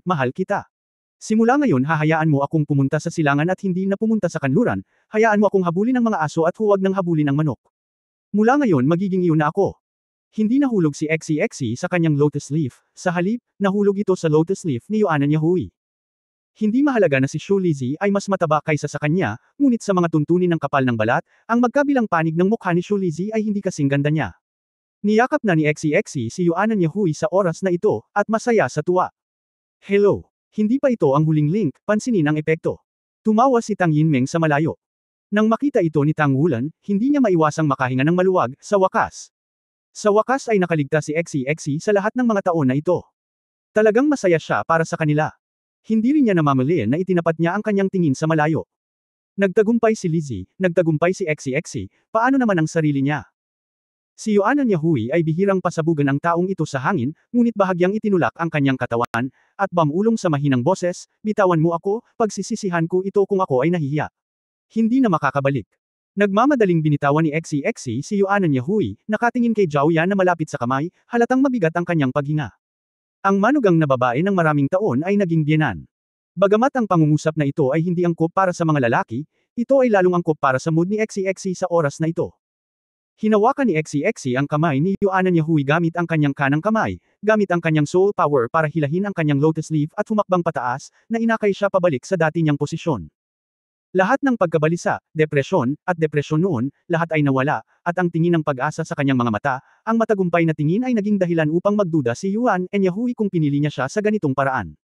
mahal kita. Simula ngayon hahayaan mo akong pumunta sa silangan at hindi na pumunta sa kanluran, hayaan mo akong habulin ng mga aso at huwag nang habulin ang manok. Mula ngayon magiging iyo na ako. Hindi nahulog si XCXC sa kanyang lotus leaf, sa halip, nahulog ito sa lotus leaf ni Yuan Yahui. Hindi mahalaga na si Shu Lizhi ay mas mataba kaysa sa kanya, ngunit sa mga tuntunin ng kapal ng balat, ang magkabilang panig ng mukha ni Shu Lizhi ay hindi kasing ganda niya. Niyakap na ni XCXC si Yuan Yahui sa oras na ito, at masaya sa tuwa. Hello. Hindi pa ito ang huling link, pansinin ang epekto. Tumawa si Tang Yinmeng sa malayo. Nang makita ito ni Tang Wulan, hindi niya maiwasang makahinga ng maluwag, sa wakas. Sa wakas ay nakaligtas si XCXC sa lahat ng mga taon na ito. Talagang masaya siya para sa kanila. Hindi rin niya namamalian na itinapat niya ang kanyang tingin sa malayo. Nagtagumpay si Lizhi, nagtagumpay si XCXC, paano naman ang sarili niya? Si Yuan Yahui ay bihirang pasabugan ang taong ito sa hangin, ngunit bahagyang itinulak ang kanyang katawan, at bamulong sa mahinang boses, bitawan mo ako, pagsisisihan ko ito kung ako ay nahihiya. Hindi na makakabalik. Nagmamadaling binitawan ni XCXC si Yuan Yahui, nakatingin kay Zhao Yan na malapit sa kamay, halatang mabigat ang kanyang paghinga. Ang manugang na babae ng maraming taon ay naging biyenan. Bagamat ang pangungusap na ito ay hindi angkop para sa mga lalaki, ito ay lalong angkop para sa mood ni XCXC sa oras na ito. Hinawakan ni XCXC ang kamay ni Yuan Yahui gamit ang kanyang kanang kamay, gamit ang kanyang soul power para hilahin ang kanyang lotus leaf at humakbang pataas, na inakay siya pabalik sa dati niyang posisyon. Lahat ng pagkabalisa, depresyon, at depresyon noon, lahat ay nawala, at ang tingin ng pag-asa sa kanyang mga mata, ang matagumpay na tingin ay naging dahilan upang magduda si Yuan Yahui kung pinili niya siya sa ganitong paraan.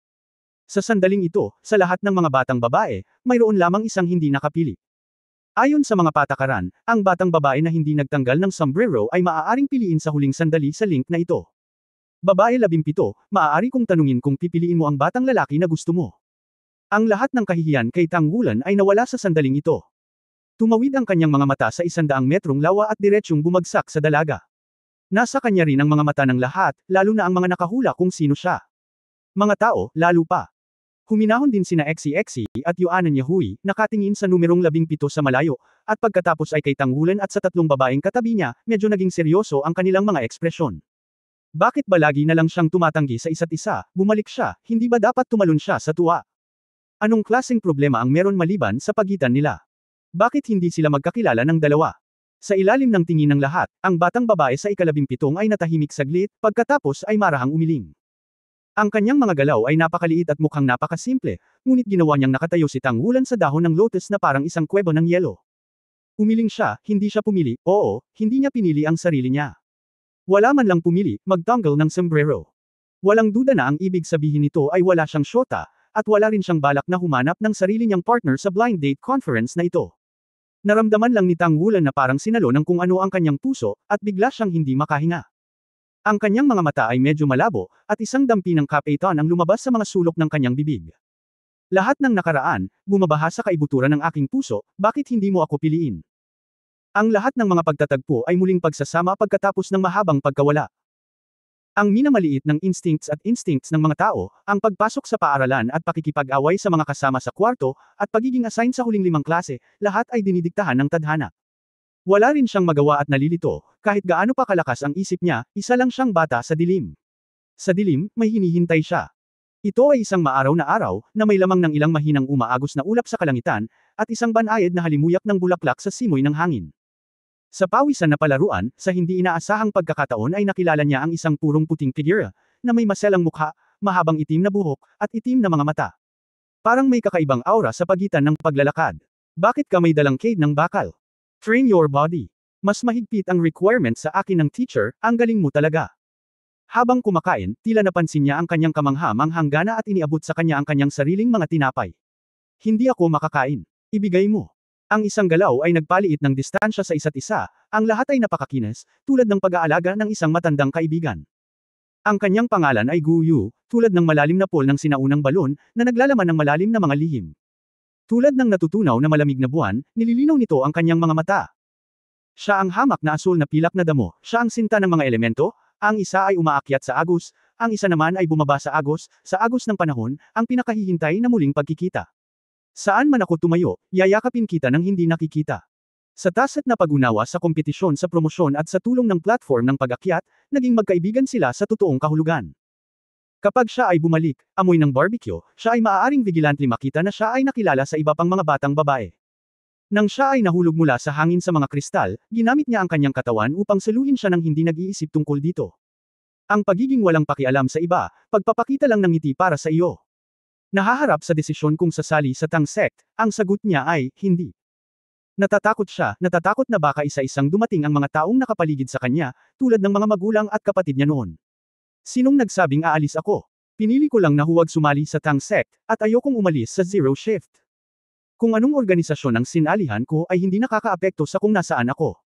Sa sandaling ito, sa lahat ng mga batang babae, mayroon lamang isang hindi nakapili. Ayon sa mga patakaran, ang batang babae na hindi nagtanggal ng sombrero ay maaaring piliin sa huling sandali sa link na ito. Babae 17, maaari kong tanungin kung pipiliin mo ang batang lalaki na gusto mo. Ang lahat ng kahihiyan kay Tang Wulan ay nawala sa sandaling ito. Tumawid ang kanyang mga mata sa 100 metrong lawa at diretsyong bumagsak sa dalaga. Nasa kanya rin ang mga mata ng lahat, lalo na ang mga nakahula kung sino siya. Mga tao, lalo pa. Huminahon din sina XCXC at Yuan Yahui, nakatingin sa numerong 17 sa malayo, at pagkatapos ay kay Tang Wulan at sa tatlong babaeng katabi niya, medyo naging seryoso ang kanilang mga ekspresyon. Bakit ba lagi na lang siyang tumatanggi sa isa't isa, bumalik siya, hindi ba dapat tumalon siya sa tuwa? Anong klaseng problema ang meron maliban sa pagitan nila? Bakit hindi sila magkakilala ng dalawa? Sa ilalim ng tingin ng lahat, ang batang babae sa ika-17 ay natahimik saglit, pagkatapos ay marahang umiling. Ang kanyang mga galaw ay napakaliit at mukhang napakasimple, ngunit ginawa niyang nakatayo si Tang Wulan sa dahon ng lotus na parang isang kuweba ng yelo. Umiling siya, hindi siya pumili, oo, hindi niya pinili ang sarili niya. Wala man lang pumili, magtanggal ng sombrero. Walang duda na ang ibig sabihin nito ay wala siyang syota, at wala rin siyang balak na humanap ng sarili niyang partner sa blind date conference na ito. Naramdaman lang ni Tang Wulan na parang sinalo ng kung ano ang kanyang puso, at bigla siyang hindi makahinga. Ang kanyang mga mata ay medyo malabo, at isang dampi ng kapeitan ang lumabas sa mga sulok ng kanyang bibig. Lahat ng nakaraan, bumabaha sa kaibuturan ng aking puso, bakit hindi mo ako piliin? Ang lahat ng mga pagtatagpo ay muling pagsasama pagkatapos ng mahabang pagkawala. Ang minamaliit ng instincts ng mga tao, ang pagpasok sa paaralan at pakikipag-away sa mga kasama sa kwarto, at pagiging assign sa huling 5 klase, lahat ay dinidiktahan ng tadhana. Wala rin siyang magawa at nalilito, kahit gaano pa kalakas ang isip niya, isa lang siyang bata sa dilim. Sa dilim, may hinihintay siya. Ito ay isang maaraw na araw, na may lamang ng ilang mahinang umaagos na ulap sa kalangitan, at isang banayad na halimuyak ng bulaklak sa simoy ng hangin. Sa pawisan na palaruan, sa hindi inaasahang pagkakataon ay nakilala niya ang isang purong puting figura, na may maselang mukha, mahabang itim na buhok, at itim na mga mata. Parang may kakaibang aura sa pagitan ng paglalakad. Bakit ka may dalang cade ng bakal? Train your body. Mas mahigpit ang requirement sa akin ng teacher, ang galing mo talaga. Habang kumakain, tila napansin niya ang kanyang kamangha-manghang gana at iniabot sa kanya ang kanyang sariling mga tinapay. Hindi ako makakain. Ibigay mo. Ang isang galaw ay nagpaliit ng distansya sa isa't isa, ang lahat ay napakakinis, tulad ng pag-aalaga ng isang matandang kaibigan. Ang kanyang pangalan ay Gu Yu, tulad ng malalim na pool ng sinaunang balon, na naglalaman ng malalim na mga lihim. Tulad ng natutunaw na malamig na buwan, nililinaw nito ang kanyang mga mata. Siya ang hamak na asul na pilak na damo, siya ang sinta ng mga elemento, ang isa ay umaakyat sa agos, ang isa naman ay bumaba sa agos ng panahon, ang pinakahihintay na muling pagkikita. Saan man ako tumayo, yayakapin kita ng hindi nakikita. Sa taset na pag-unawa sa kompetisyon sa promosyon at sa tulong ng platform ng pag-akyat, naging magkaibigan sila sa totoong kahulugan. Kapag siya ay bumalik, amoy ng barbecue, siya ay maaaring vigilantly makita na siya ay nakilala sa iba pang mga batang babae. Nang siya ay nahulog mula sa hangin sa mga kristal, ginamit niya ang kanyang katawan upang saluhin siya ng hindi nag-iisip tungkol dito. Ang pagiging walang pakialam sa iba, pagpapakita lang ng ngiti para sa iyo. Nahaharap sa desisyon kung sasali sa Tang sect, ang sagot niya ay, hindi. Natatakot siya, natatakot na baka isa-isang dumating ang mga taong nakapaligid sa kanya, tulad ng mga magulang at kapatid niya noon. Sinong nagsabing aalis ako? Pinili ko lang na huwag sumali sa Tang sect, at ayokong umalis sa zero shift. Kung anong organisasyon ang sinalihan ko ay hindi nakakaapekto sa kung nasaan ako.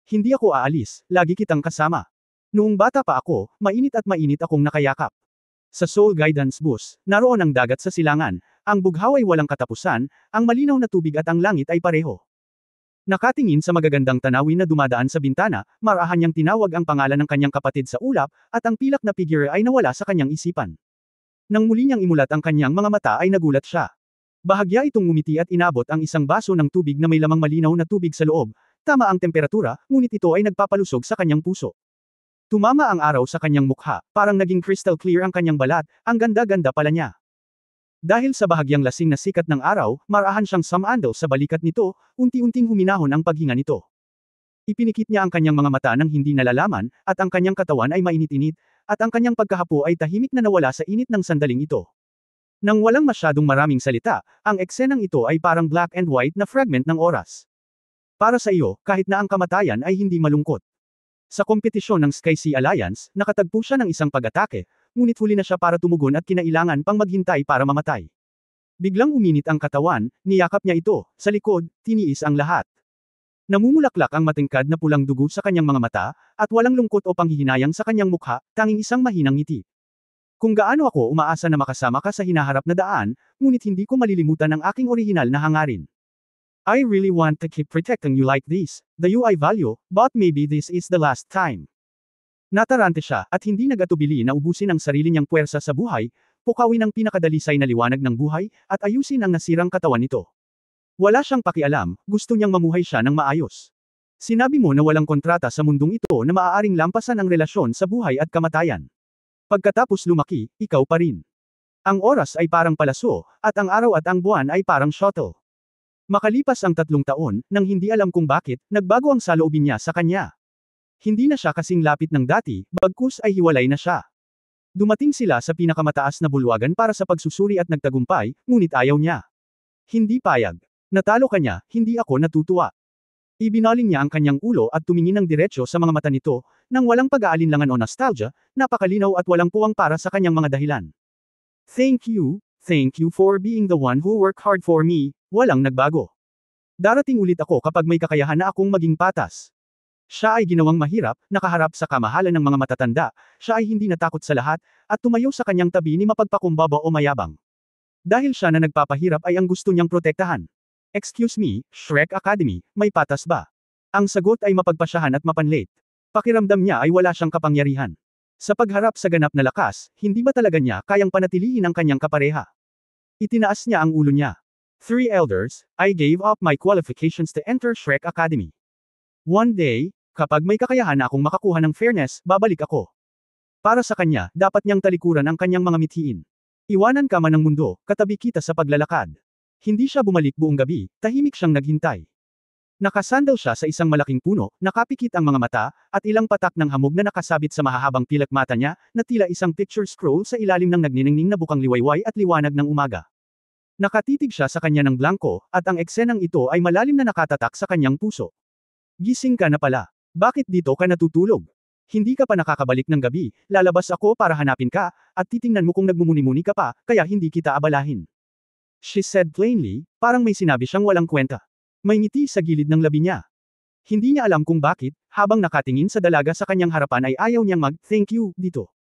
Hindi ako aalis, lagi kitang kasama. Noong bata pa ako, mainit akong nakayakap. Sa Soul Guidance Bus, naroon ang dagat sa silangan, ang bughaw ay walang katapusan, ang malinaw na tubig at ang langit ay pareho. Nakatingin sa magagandang tanawin na dumadaan sa bintana, marahan niyang tinawag ang pangalan ng kanyang kapatid sa ulap, at ang pilak na figure ay nawala sa kanyang isipan. Nang muli niyang imulat ang kanyang mga mata ay nagulat siya. Bahagya itong ngumiti at inabot ang isang baso ng tubig na may lamang malinaw na tubig sa loob, tama ang temperatura, ngunit ito ay nagpapalusog sa kanyang puso. Tumama ang araw sa kanyang mukha, parang naging crystal clear ang kanyang balat, ang ganda-ganda pala niya. Dahil sa bahagyang lasing na sikat ng araw, marahan siyang sumandal sa balikat nito, unti-unting huminahon ang paghinga nito. Ipinikit niya ang kanyang mga mata nang hindi nalalaman, at ang kanyang katawan ay mainit-init, at ang kanyang pagkahapo ay tahimik na nawala sa init ng sandaling ito. Nang walang masyadong maraming salita, ang eksenang ito ay parang black and white na fragment ng oras. Para sa iyo, kahit na ang kamatayan ay hindi malungkot. Sa kompetisyon ng Sky Sea Alliance, nakatagpo siya ng isang pag-atake, ngunit huli na siya para tumugon at kinailangan pang maghintay para mamatay. Biglang uminit ang katawan, niyakap niya ito, sa likod, tiniis ang lahat. Namumulaklak ang matingkad na pulang dugo sa kanyang mga mata, at walang lungkot o panghihinayang sa kanyang mukha, tanging isang mahinang ngiti. Kung gaano ako umaasa na makasama ka sa hinaharap na daan, ngunit hindi ko malilimutan ang aking orihinal na hangarin. I really want to keep protecting you like this, the you I value, but maybe this is the last time. Natarante siya, at hindi nagatubili na ubusin ang sarili niyang puwersa sa buhay, pukawin ang pinakadalisay na liwanag ng buhay, at ayusin ang nasirang katawan nito. Wala siyang pakialam, gusto niyang mamuhay siya ng maayos. Sinabi mo na walang kontrata sa mundong ito na maaaring lampasan ang relasyon sa buhay at kamatayan. Pagkatapos lumaki, ikaw pa rin. Ang oras ay parang palaso, at ang araw at ang buwan ay parang shuttle. Makalipas ang 3 taon, nang hindi alam kung bakit, nagbago ang saloobin niya sa kanya. Hindi na siya kasing lapit ng dati, bagkus ay hiwalay na siya. Dumating sila sa pinakamataas na bulwagan para sa pagsusuri at nagtagumpay, ngunit ayaw niya. Hindi payag. Natalo ka niya, hindi ako natutuwa. Ibinaling niya ang kanyang ulo at tumingin ng diretso sa mga mata nito, nang walang pag-aalinlangan o nostalgia, napakalinaw at walang puwang para sa kanyang mga dahilan. Thank you for being the one who worked hard for me, walang nagbago. Darating ulit ako kapag may kakayahan na akong maging patas. Siya ay ginawang mahirap, nakaharap sa kamahalan ng mga matatanda, siya ay hindi natakot sa lahat, at tumayo sa kanyang tabi ni mapagpakumbaba o mayabang. Dahil siya na nagpapahirap ay ang gusto niyang protektahan. Excuse me, Shrek Academy, may patas ba? Ang sagot ay mapagpasyahan at mapanlate. Pakiramdam niya ay wala siyang kapangyarihan. Sa pagharap sa ganap na lakas, hindi ba talaga niya kayang panatilihin ang kanyang kapareha? Itinaas niya ang ulo niya. 3 elders, I gave up my qualifications to enter Shrek Academy. One day, kapag may kakayahan na akong makakuha ng fairness, babalik ako. Para sa kanya, dapat niyang talikuran ang kanyang mga mithiin. Iwanan ka man ng mundo, katabi kita sa paglalakad. Hindi siya bumalik buong gabi, tahimik siyang naghintay. Nakasandal siya sa isang malaking puno, nakapikit ang mga mata, at ilang patak ng hamog na nakasabit sa mahahabang pilak mata niya, na tila isang picture scroll sa ilalim ng nagniningning na bukang liwayway at liwanag ng umaga. Nakatitig siya sa kanya ng blanko, at ang eksenang ito ay malalim na nakatatak sa kanyang puso. Gising ka na pala. Bakit dito ka natutulog? Hindi ka pa nakakabalik ng gabi, lalabas ako para hanapin ka, at titingnan mo kung nagmumuni-muni ka pa, kaya hindi kita abalahin. She said plainly, parang may sinabi siyang walang kwenta. May ngiti sa gilid ng labi niya. Hindi niya alam kung bakit, habang nakatingin sa dalaga sa kanyang harapan ay ayaw niyang mag-thank you dito.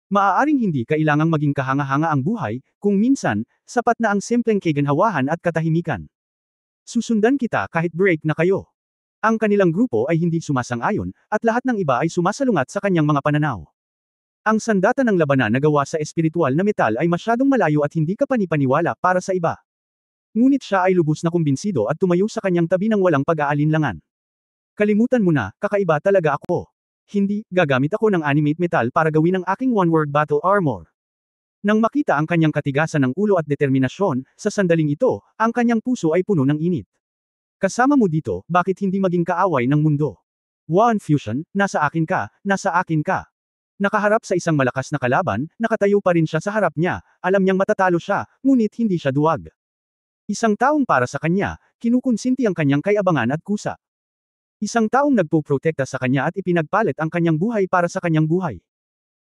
Maaaring hindi kailangang maging kahanga-hanga ang buhay, kung minsan, sapat na ang simpleng kaginhawahan at katahimikan. Susundan kita kahit break na kayo. Ang kanilang grupo ay hindi sumasang-ayon, at lahat ng iba ay sumasalungat sa kanyang mga pananaw. Ang sandata ng labanan na gawa sa espiritual na metal ay masyadong malayo at hindi kapanipaniwala para sa iba. Ngunit siya ay lubos na kumbinsido at tumayo sa kanyang tabi ng walang pag-aalinlangan. Kalimutan mo na, kakaiba talaga ako. Hindi, gagamit ako ng animate metal para gawin ang aking one-word battle armor. Nang makita ang kanyang katigasan ng ulo at determinasyon, sa sandaling ito, ang kanyang puso ay puno ng init. Kasama mo dito, bakit hindi maging kaaway ng mundo? One Fusion, nasa akin ka, nasa akin ka. Nakaharap sa isang malakas na kalaban, nakatayo pa rin siya sa harap niya, alam niyang matatalo siya, ngunit hindi siya duwag. Isang taong para sa kanya, kinukonsinti ang kanyang kayabangan at kusa. Isang taong nagpoprotekta sa kanya at ipinagpalit ang kanyang buhay para sa kanyang buhay.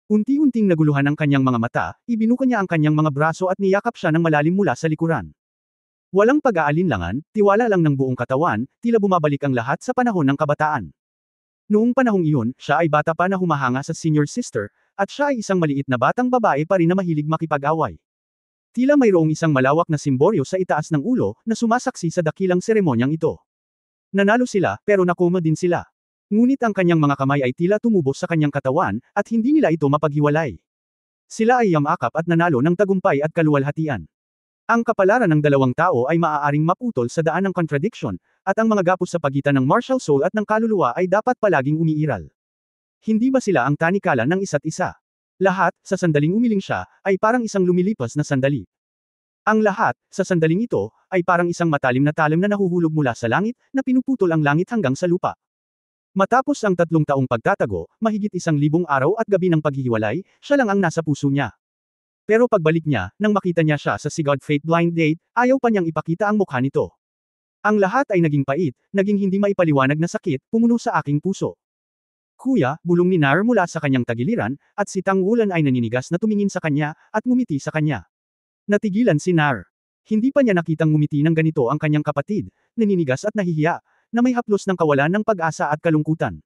Unti-unting naguluhan ang kanyang mga mata, ibinuka niya ang kanyang mga braso at niyakap siya ng malalim mula sa likuran. Walang pag-aalinlangan, tiwala lang ng buong katawan, tila bumabalik ang lahat sa panahon ng kabataan. Noong panahong iyon, siya ay bata pa na humahanga sa senior sister, at siya ay isang maliit na batang babae pa rin na mahilig makipag-away. Tila mayroong isang malawak na simbolyo sa itaas ng ulo, na sumasaksi sa dakilang seremonyang ito. Nanalo sila, pero nakoma din sila. Ngunit ang kanyang mga kamay ay tila tumubos sa kanyang katawan, at hindi nila ito mapaghiwalay. Sila ay yamakap at nanalo ng tagumpay at kaluwalhatian. Ang kapalaran ng dalawang tao ay maaaring maputol sa daan ng contradiction, at ang mga gapos sa pagitan ng martial soul at ng kaluluwa ay dapat palaging umiiral. Hindi ba sila ang tanikalan ng isa't isa? Lahat, sa sandaling umiling siya, ay parang isang lumilipas na sandali. Ang lahat, sa sandaling ito, ay parang isang matalim na talim na nahuhulog mula sa langit, na pinuputol ang langit hanggang sa lupa. Matapos ang 3 taong pagtatago, mahigit 1,000 araw at gabi ng paghihiwalay, siya lang ang nasa puso niya. Pero pagbalik niya, nang makita niya siya sa Sigurd Fate Blind Date, ayaw pa niyang ipakita ang mukha nito. Ang lahat ay naging pait, naging hindi maipaliwanag na sakit, pumuno sa aking puso. Kuya, bulong ni Nar mula sa kanyang tagiliran, at si Tang Wulan ay naninigas na tumingin sa kanya, at ngumiti sa kanya. Natigilan si Nar. Hindi pa niya nakitang ngumiti ng ganito ang kanyang kapatid, naninigas at nahihiya, na may haplos ng kawalan ng pag-asa at kalungkutan.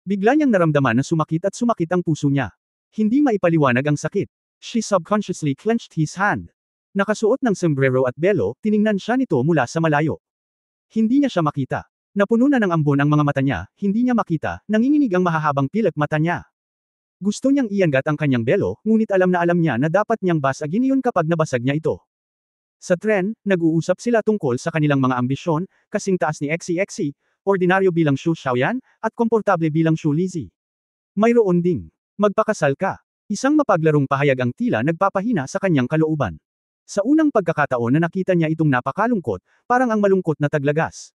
Bigla niyang naramdaman na sumakit ang puso niya. Hindi maipaliwanag ang sakit. She subconsciously clenched his hand. Nakasuot ng sombrero at belo, tiningnan siya nito mula sa malayo. Hindi niya siya makita. Napuno na ng ambon ang mga mata niya, hindi niya makita, nanginginig ang mahahabang pilak mata niya. Gusto niyang iangat ang kanyang belo, ngunit alam niya na dapat niyang basagin iyon kapag nabasag niya ito. Sa tren, nag-uusap sila tungkol sa kanilang mga ambisyon, kasing taas ni XCXC, ordinaryo bilang Xu Xiaoyan, at komportable bilang Xu Lizzy. Mayroon ding, magpakasal ka. Isang mapaglarong pahayag ang tila nagpapahina sa kanyang kalooban. Sa unang pagkakataon na nakita niya itong napakalungkot, parang ang malungkot na taglagas.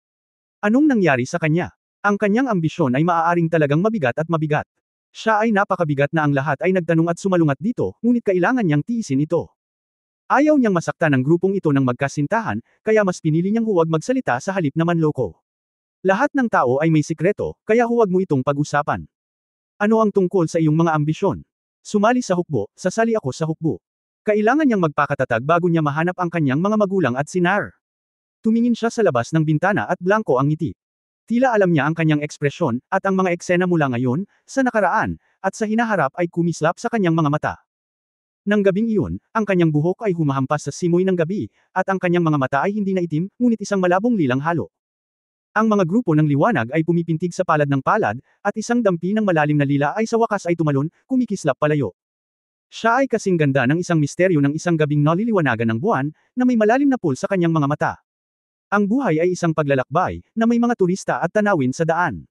Anong nangyari sa kanya? Ang kanyang ambisyon ay maaaring talagang mabigat at mabigat. Siya ay napakabigat na ang lahat ay nagtanong at sumalungat dito, ngunit kailangan niyang tiisin ito. Ayaw niyang masaktan ang grupong ito ng magkasintahan, kaya mas pinili niyang huwag magsalita sa halip na manloko. Lahat ng tao ay may sikreto, kaya huwag mo itong pag-usapan. Ano ang tungkol sa iyong mga ambisyon? Sumali sa hukbo, sasali ako sa hukbo. Kailangan niyang magpakatatag bago niya mahanap ang kanyang mga magulang at sinar. Tumingin siya sa labas ng bintana at blanko ang ngiti. Tila alam niya ang kanyang ekspresyon, at ang mga eksena mula ngayon, sa nakaraan, at sa hinaharap ay kumislap sa kanyang mga mata. Nang gabing iyon, ang kanyang buhok ay humahampas sa simoy ng gabi, at ang kanyang mga mata ay hindi na itim, ngunit isang malabong lilang halo. Ang mga grupo ng liwanag ay pumipintig sa palad ng palad, at isang dampi ng malalim na lila ay sa wakas ay tumalon, kumikislap palayo. Siya ay kasing ganda ng isang misteryo ng isang gabing naliliwanagan ng buwan, na may malalim na pool sa kanyang mga mata. Ang buhay ay isang paglalakbay, na may mga turista at tanawin sa daan.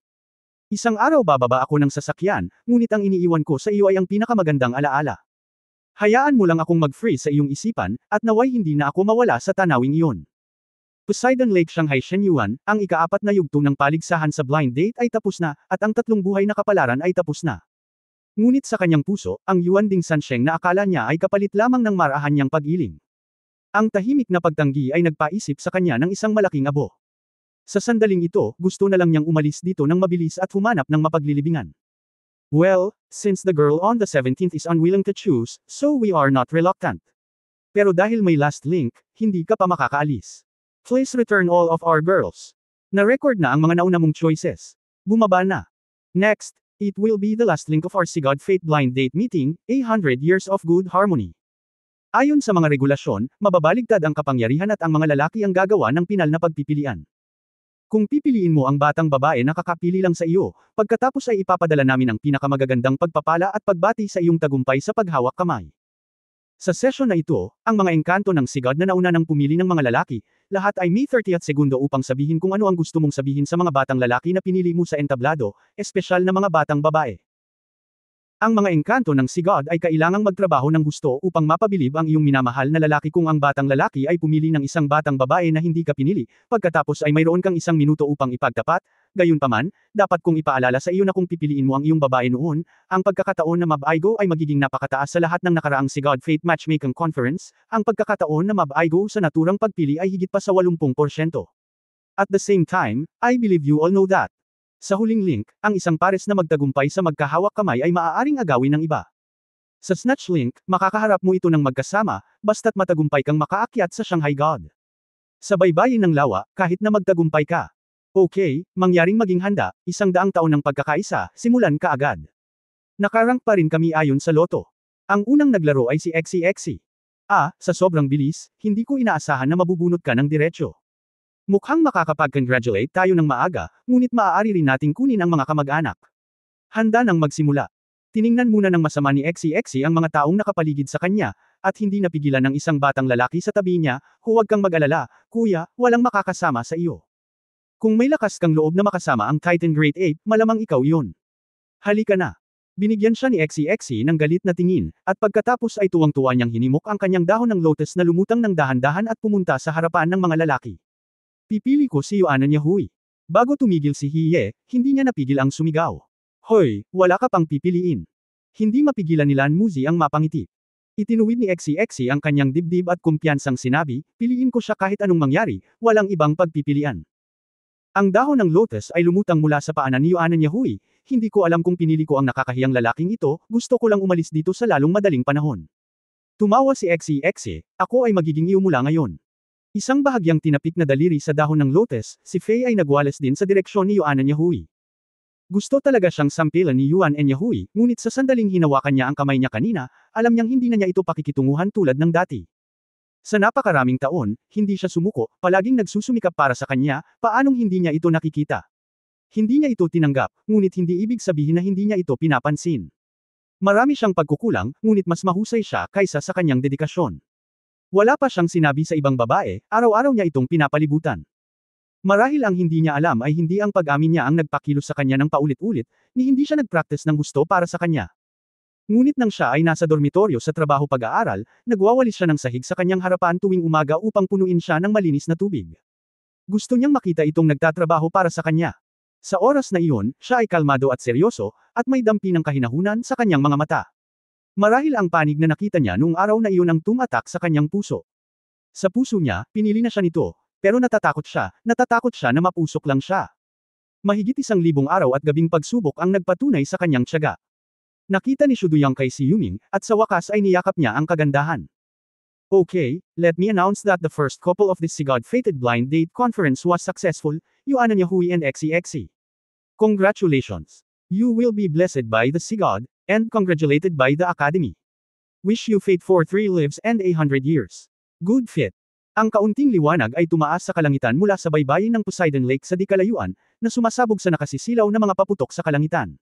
Isang araw bababa ako ng sasakyan, ngunit ang iniiwan ko sa iyo ay ang pinakamagandang alaala. Hayaan mo lang akong mag-freeze sa iyong isipan, at naway hindi na ako mawala sa tanawing iyon. Poseidon Lake Shanghai Shenyuan, ang ika-4 na yugto ng paligsahan sa blind date ay tapos na, at ang 3 buhay na kapalaran ay tapos na. Ngunit sa kanyang puso, ang Yuan Ding Sansheng na akala niya ay kapalit lamang ng marahan niyang pag-iling. Ang tahimik na pagtanggi ay nagpaisip sa kanya ng isang malaking abo. Sa sandaling ito, gusto na lang niyang umalis dito ng mabilis at humanap ng mapaglilibingan. Well, since the girl on the 17th is unwilling to choose, so we are not reluctant. Pero dahil may last link, hindi ka pa makakaalis. Please return all of our girls. Na-record na ang mga nauna mong choices. Bumaba na. Next, it will be the last link of our Sigod Fate Blind Date Meeting, 100 Years of Good Harmony. Ayon sa mga regulasyon, mababaligtad ang kapangyarihan at ang mga lalaki ang gagawa ng pinal na pagpipilian. Kung pipiliin mo ang batang babae na kakapili lang sa iyo, pagkatapos ay ipapadala namin ang pinakamagagandang pagpapala at pagbati sa iyong tagumpay sa paghawak kamay. Sa sesyon na ito, ang mga engkanto ng Sigod na nauna nang pumili ng mga lalaki, lahat ay may 30 segundo upang sabihin kung ano ang gusto mong sabihin sa mga batang lalaki na pinili mo sa entablado, espesyal na mga batang babae. Ang mga engkanto ng Sigod ay kailangang magtrabaho ng gusto upang mapabilib ang iyong minamahal na lalaki kung ang batang lalaki ay pumili ng isang batang babae na hindi ka pinili, pagkatapos ay mayroon kang 1 minuto upang ipagtapat, gayunpaman, dapat kong ipaalala sa iyo na kung pipiliin mo ang iyong babae noon, ang pagkakataon na mab-aigo ay magiging napakataas sa lahat ng nakaraang Sigod Fate Matchmaking Conference, ang pagkakataon na mab-aigo sa naturang pagpili ay higit pa sa 80%. At the same time, I believe you all know that. Sa huling link, ang isang pares na magtagumpay sa magkahawak kamay ay maaaring agawin ng iba. Sa Snatch Link, makakaharap mo ito ng magkasama, basta't matagumpay kang makaakyat sa Shanghai God. Sa baybayin ng lawa, kahit na magtagumpay ka. Okay, mangyaring maging handa, 100 taon ng pagkakaisa, simulan ka agad. Nakarank pa rin kami ayon sa loto. Ang unang naglaro ay si XCXC. Sa sobrang bilis, hindi ko inaasahan na mabubunot ka ng diretsyo. Mukhang makakapag-congratulate tayo ng maaga, ngunit maaari rin nating kunin ang mga kamag-anak. Handa nang magsimula. Tiningnan muna ng masama ni XCXC ang mga taong nakapaligid sa kanya, at hindi napigilan ng isang batang lalaki sa tabi niya, huwag kang mag-alala, kuya, walang makakasama sa iyo. Kung may lakas kang loob na makasama ang Titan Great Ape, malamang ikaw yun. Halika na. Binigyan siya ni XCXC ng galit na tingin, at pagkatapos ay tuwang-tuwa niyang hinimok ang kanyang dahon ng lotus na lumutang ng dahan-dahan at pumunta sa harapan ng mga lalaki. Pipili ko si Yuan Hui. Bago tumigil si Hiye, hindi niya napigil ang sumigaw. Hoy, wala ka pang pipiliin. Hindi mapigilan ni Lan Muzi ang mapangiti. Itinuwid ni XCXC ang kanyang dibdib at kumpiyansang sinabi, piliin ko siya kahit anong mangyari, walang ibang pagpipilian. Ang dahon ng lotus ay lumutang mula sa paanan ni Yuan Hui, hindi ko alam kung pinili ko ang nakakahiyang lalaking ito, gusto ko lang umalis dito sa lalong madaling panahon. Tumawa si XCXC, ako ay magiging iyo mula ngayon. Isang bahagyang tinapik na daliri sa dahon ng lotus, si Faye ay nagwales din sa direksyon ni Yuan Hui. Gusto talaga siyang sampilan ni Yuan Hui, ngunit sa sandaling hinawakan niya ang kamay niya kanina, alam niyang hindi na niya ito pakikitunguhan tulad ng dati. Sa napakaraming taon, hindi siya sumuko, palaging nagsusumikap para sa kanya, paanong hindi niya ito nakikita? Hindi niya ito tinanggap, ngunit hindi ibig sabihin na hindi niya ito pinapansin. Marami siyang pagkukulang, ngunit mas mahusay siya kaysa sa kanyang dedikasyon. Wala pa siyang sinabi sa ibang babae, araw-araw niya itong pinapalibutan. Marahil ang hindi niya alam ay hindi ang pag-amin niya ang nagpakilos sa kanya ng paulit-ulit, ni hindi siya nag-practice ng gusto para sa kanya. Ngunit nang siya ay nasa dormitoryo sa trabaho pag-aaral, nagwawalis siya ng sahig sa kanyang harapan tuwing umaga upang punuin siya ng malinis na tubig. Gusto niyang makita itong nagtatrabaho para sa kanya. Sa oras na iyon, siya ay kalmado at seryoso, at may dampi ng kahinahunan sa kanyang mga mata. Marahil ang panig na nakita niya noong araw na iyon ang tumatak sa kanyang puso. Sa puso niya, pinili na siya nito, pero natatakot siya na mapusok lang siya. Mahigit 1,000 araw at gabing pagsubok ang nagpatunay sa kanyang tiyaga. Nakita ni Shuduyang kay si Yuming, at sa wakas ay niyakap niya ang kagandahan. Okay, let me announce that the first couple of this Sigod-fated blind date conference was successful, Yuana Yahui and XEXE. Congratulations! You will be blessed by the Sigod, and congratulated by the Academy. Wish you fate for 3 lives and 100 years. Good fit. Ang kaunting liwanag ay tumaas sa kalangitan mula sa baybayin ng Poseidon Lake sa di kalayuan, na sumasabog sa nakasisilaw na mga paputok sa kalangitan.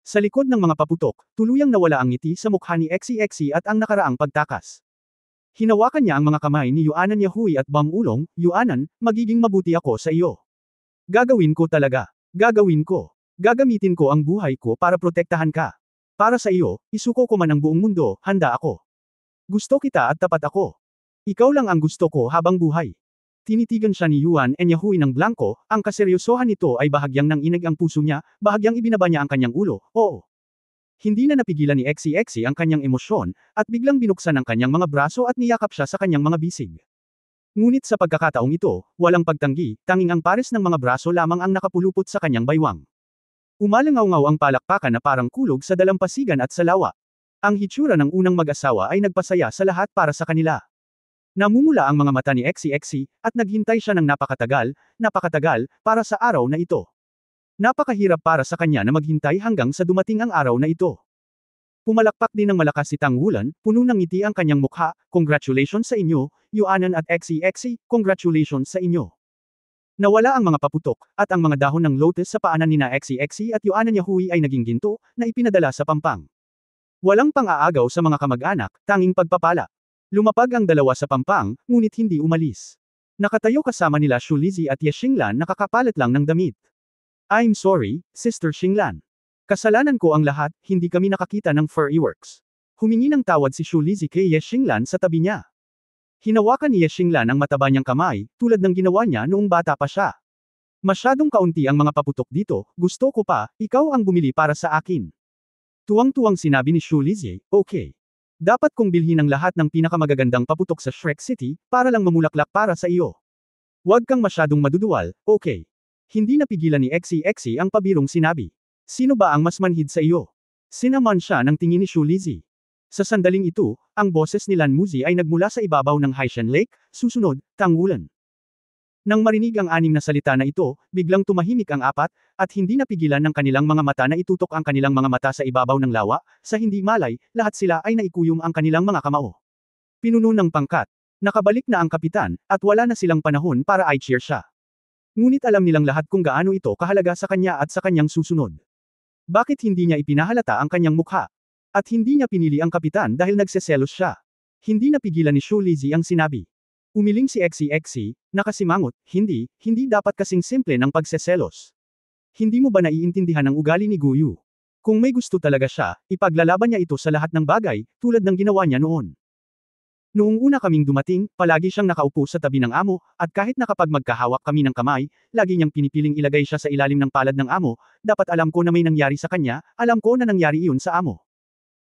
Sa likod ng mga paputok, tuluyang nawala ang ngiti sa mukha ni XEXE at ang nakaraang pagtakas. Hinawakan niya ang mga kamay ni Yuanan Yahui at Bamulong, Yuanan, magiging mabuti ako sa iyo. Gagawin ko talaga. Gagawin ko. Gagamitin ko ang buhay ko para protektahan ka. Para sa iyo, isuko ko man ang buong mundo, handa ako. Gusto kita at tapat ako. Ikaw lang ang gusto ko habang buhay. Tinitigan siya ni Yuan and Yahui ng blanco, ang kaseryosohan nito ay bahagyang nanginig ang puso niya, bahagyang ibinaba niya ang kanyang ulo, oo. Hindi na napigilan ni XEXE ang kanyang emosyon, at biglang binuksan ang kanyang mga braso at niyakap siya sa kanyang mga bisig. Ngunit sa pagkakataong ito, walang pagtanggi, tanging ang pares ng mga braso lamang ang nakapulupot sa kanyang baywang. Umalangaw-ngaw ang palakpakan na parang kulog sa dalampasigan at sa lawa. Ang hitsura ng unang mag-asawa ay nagpasaya sa lahat para sa kanila. Namumula ang mga mata ni XEXE, at naghintay siya ng napakatagal, para sa araw na ito. Napakahirap para sa kanya na maghintay hanggang sa dumating ang araw na ito. Pumalakpak din ng malakas si Tang Wulan, puno ng ngiti ang kanyang mukha, congratulations sa inyo, Yuanan at XEXE, congratulations sa inyo. Nawala ang mga paputok, at ang mga dahon ng lotus sa paanan nina XEXE at Yuanan Yahui ay naging ginto, na ipinadala sa pampang. Walang pang-aagaw sa mga kamag-anak, tanging pagpapala. Lumapag ang dalawa sa pampang, ngunit hindi umalis. Nakatayo kasama nila Shu Lizzie at Ye Xinglan nakakapalat lang ng damit. I'm sorry, Sister Xinglan. Kasalanan ko ang lahat, hindi kami nakakita ng furry works. Humingi ng tawad si Shu Lizzie kay Ye Xinglan sa tabi niya. Hinawakan ni Ye Xinglan ang mataba niyang kamay, tulad ng ginawa niya noong bata pa siya. Masyadong kaunti ang mga paputok dito, gusto ko pa, ikaw ang bumili para sa akin. Tuwang-tuwang sinabi ni Shu Lizzie, okay. Dapat kong bilhin ang lahat ng pinakamagagandang paputok sa Shrek City, para lang mamulaklak para sa iyo. Huwag kang masyadong maduduwal, okay. Hindi napigilan ni XEXE ang pabirong sinabi. Sino ba ang mas manhid sa iyo? Sinaman siya ng tingin ni Shu Lizzie. Sa sandaling ito, ang boses ni Lan Muzi ay nagmula sa ibabaw ng Haishan Lake, susunod, Tang Wulan. Nang marinig ang 6 na salita na ito, biglang tumahimik ang 4, at hindi napigilan ng kanilang mga mata na itutok ang kanilang mga mata sa ibabaw ng lawa, sa hindi malay, lahat sila ay naikuyom ang kanilang mga kamao. Pinuno ng pangkat. Nakabalik na ang kapitan, at wala na silang panahon para i-cheer siya. Ngunit alam nilang lahat kung gaano ito kahalaga sa kanya at sa kanyang susunod. Bakit hindi niya ipinahalata ang kanyang mukha? At hindi niya pinili ang kapitan dahil nagseselos siya. Hindi napigilan ni Shu Lizzie ang sinabi. Umiling si XEXE, nakasimangot, hindi dapat kasing simple ng pagseselos. Hindi mo ba naiintindihan ang ugali ni Guyu? Kung may gusto talaga siya, ipaglalaban niya ito sa lahat ng bagay, tulad ng ginawa niya noon. Noong una kaming dumating, palagi siyang nakaupo sa tabi ng amo, at kahit na kapag magkahawak kami ng kamay, lagi niyang pinipiling ilagay siya sa ilalim ng palad ng amo, dapat alam ko na may nangyari sa kanya, alam ko na nangyari iyon sa amo.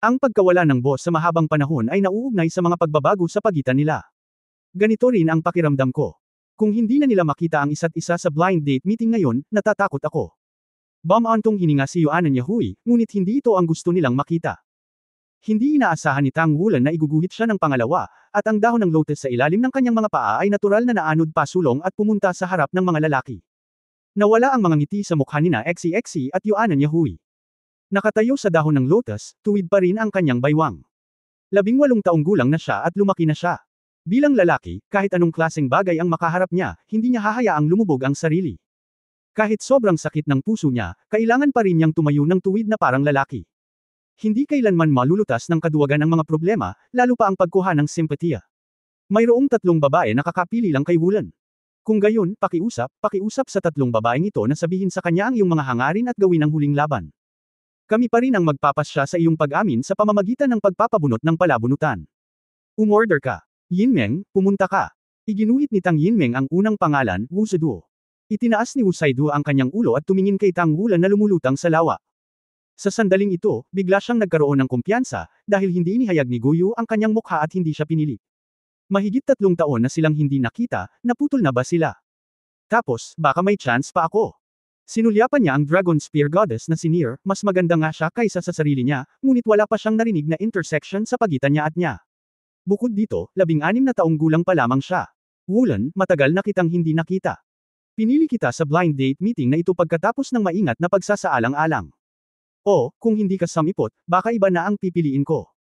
Ang pagkawala ng boss sa mahabang panahon ay nauugnay sa mga pagbabago sa pagitan nila. Ganito rin ang pakiramdam ko. Kung hindi na nila makita ang isa't isa sa blind date meeting ngayon, natatakot ako. Bamantong hininga si Yuanan Yahui, ngunit hindi ito ang gusto nilang makita. Hindi inaasahan ni Tang Wulan na iguguhit siya ng pangalawa, at ang dahon ng lotus sa ilalim ng kanyang mga paa ay natural na naanod pasulong at pumunta sa harap ng mga lalaki. Nawala ang mga ngiti sa mukha nina XEXE at Yuanan Yahui. Nakatayo sa dahon ng lotus, tuwid pa rin ang kanyang baywang. 18 taong gulang na siya at lumaki na siya. Bilang lalaki, kahit anong klaseng bagay ang makaharap niya, hindi niya hahayaang lumubog ang sarili. Kahit sobrang sakit ng puso niya, kailangan pa rin niyang tumayo ng tuwid na parang lalaki. Hindi kailanman malulutas ng kaduwagan ang mga problema, lalo pa ang pagkuha ng simpatiya. Mayroong 3 babae na kakapili lang kay Wulan. Kung gayon, pakiusap sa 3 babaeng ito na sabihin sa kanya ang iyong mga hangarin at gawin ang huling laban. Kami pa rin ang magpapasya sa iyong pag-amin sa pamamagitan ng pagpapabunot ng palabunutan. Umorder ka. Yinmeng, pumunta ka. Iginuhit ni Tang Yinmeng ang unang pangalan, Wu Zhiduo. Itinaas ni Wu Zhiduo ang kanyang ulo at tumingin kay Tang Wulan na lumulutang sa lawa. Sa sandaling ito, bigla siyang nagkaroon ng kumpiyansa, dahil hindi inihayag ni Guyu ang kanyang mukha at hindi siya pinili. Mahigit 3 taon na silang hindi nakita, naputol na ba sila? Tapos, baka may chance pa ako. Sinulyapan niya ang Dragon Spear Goddess na si Nier, mas maganda nga siya kaysa sa sarili niya, ngunit wala pa siyang narinig na intersection sa pagitan niya at niya. Bukod dito, 16 na taong gulang pa lamang siya. Wulan, matagal na kitang hindi nakita. Pinili kita sa blind date meeting na ito pagkatapos ng maingat na pagsasaalang-alang. O, kung hindi ka samipot, baka iba na ang pipiliin ko.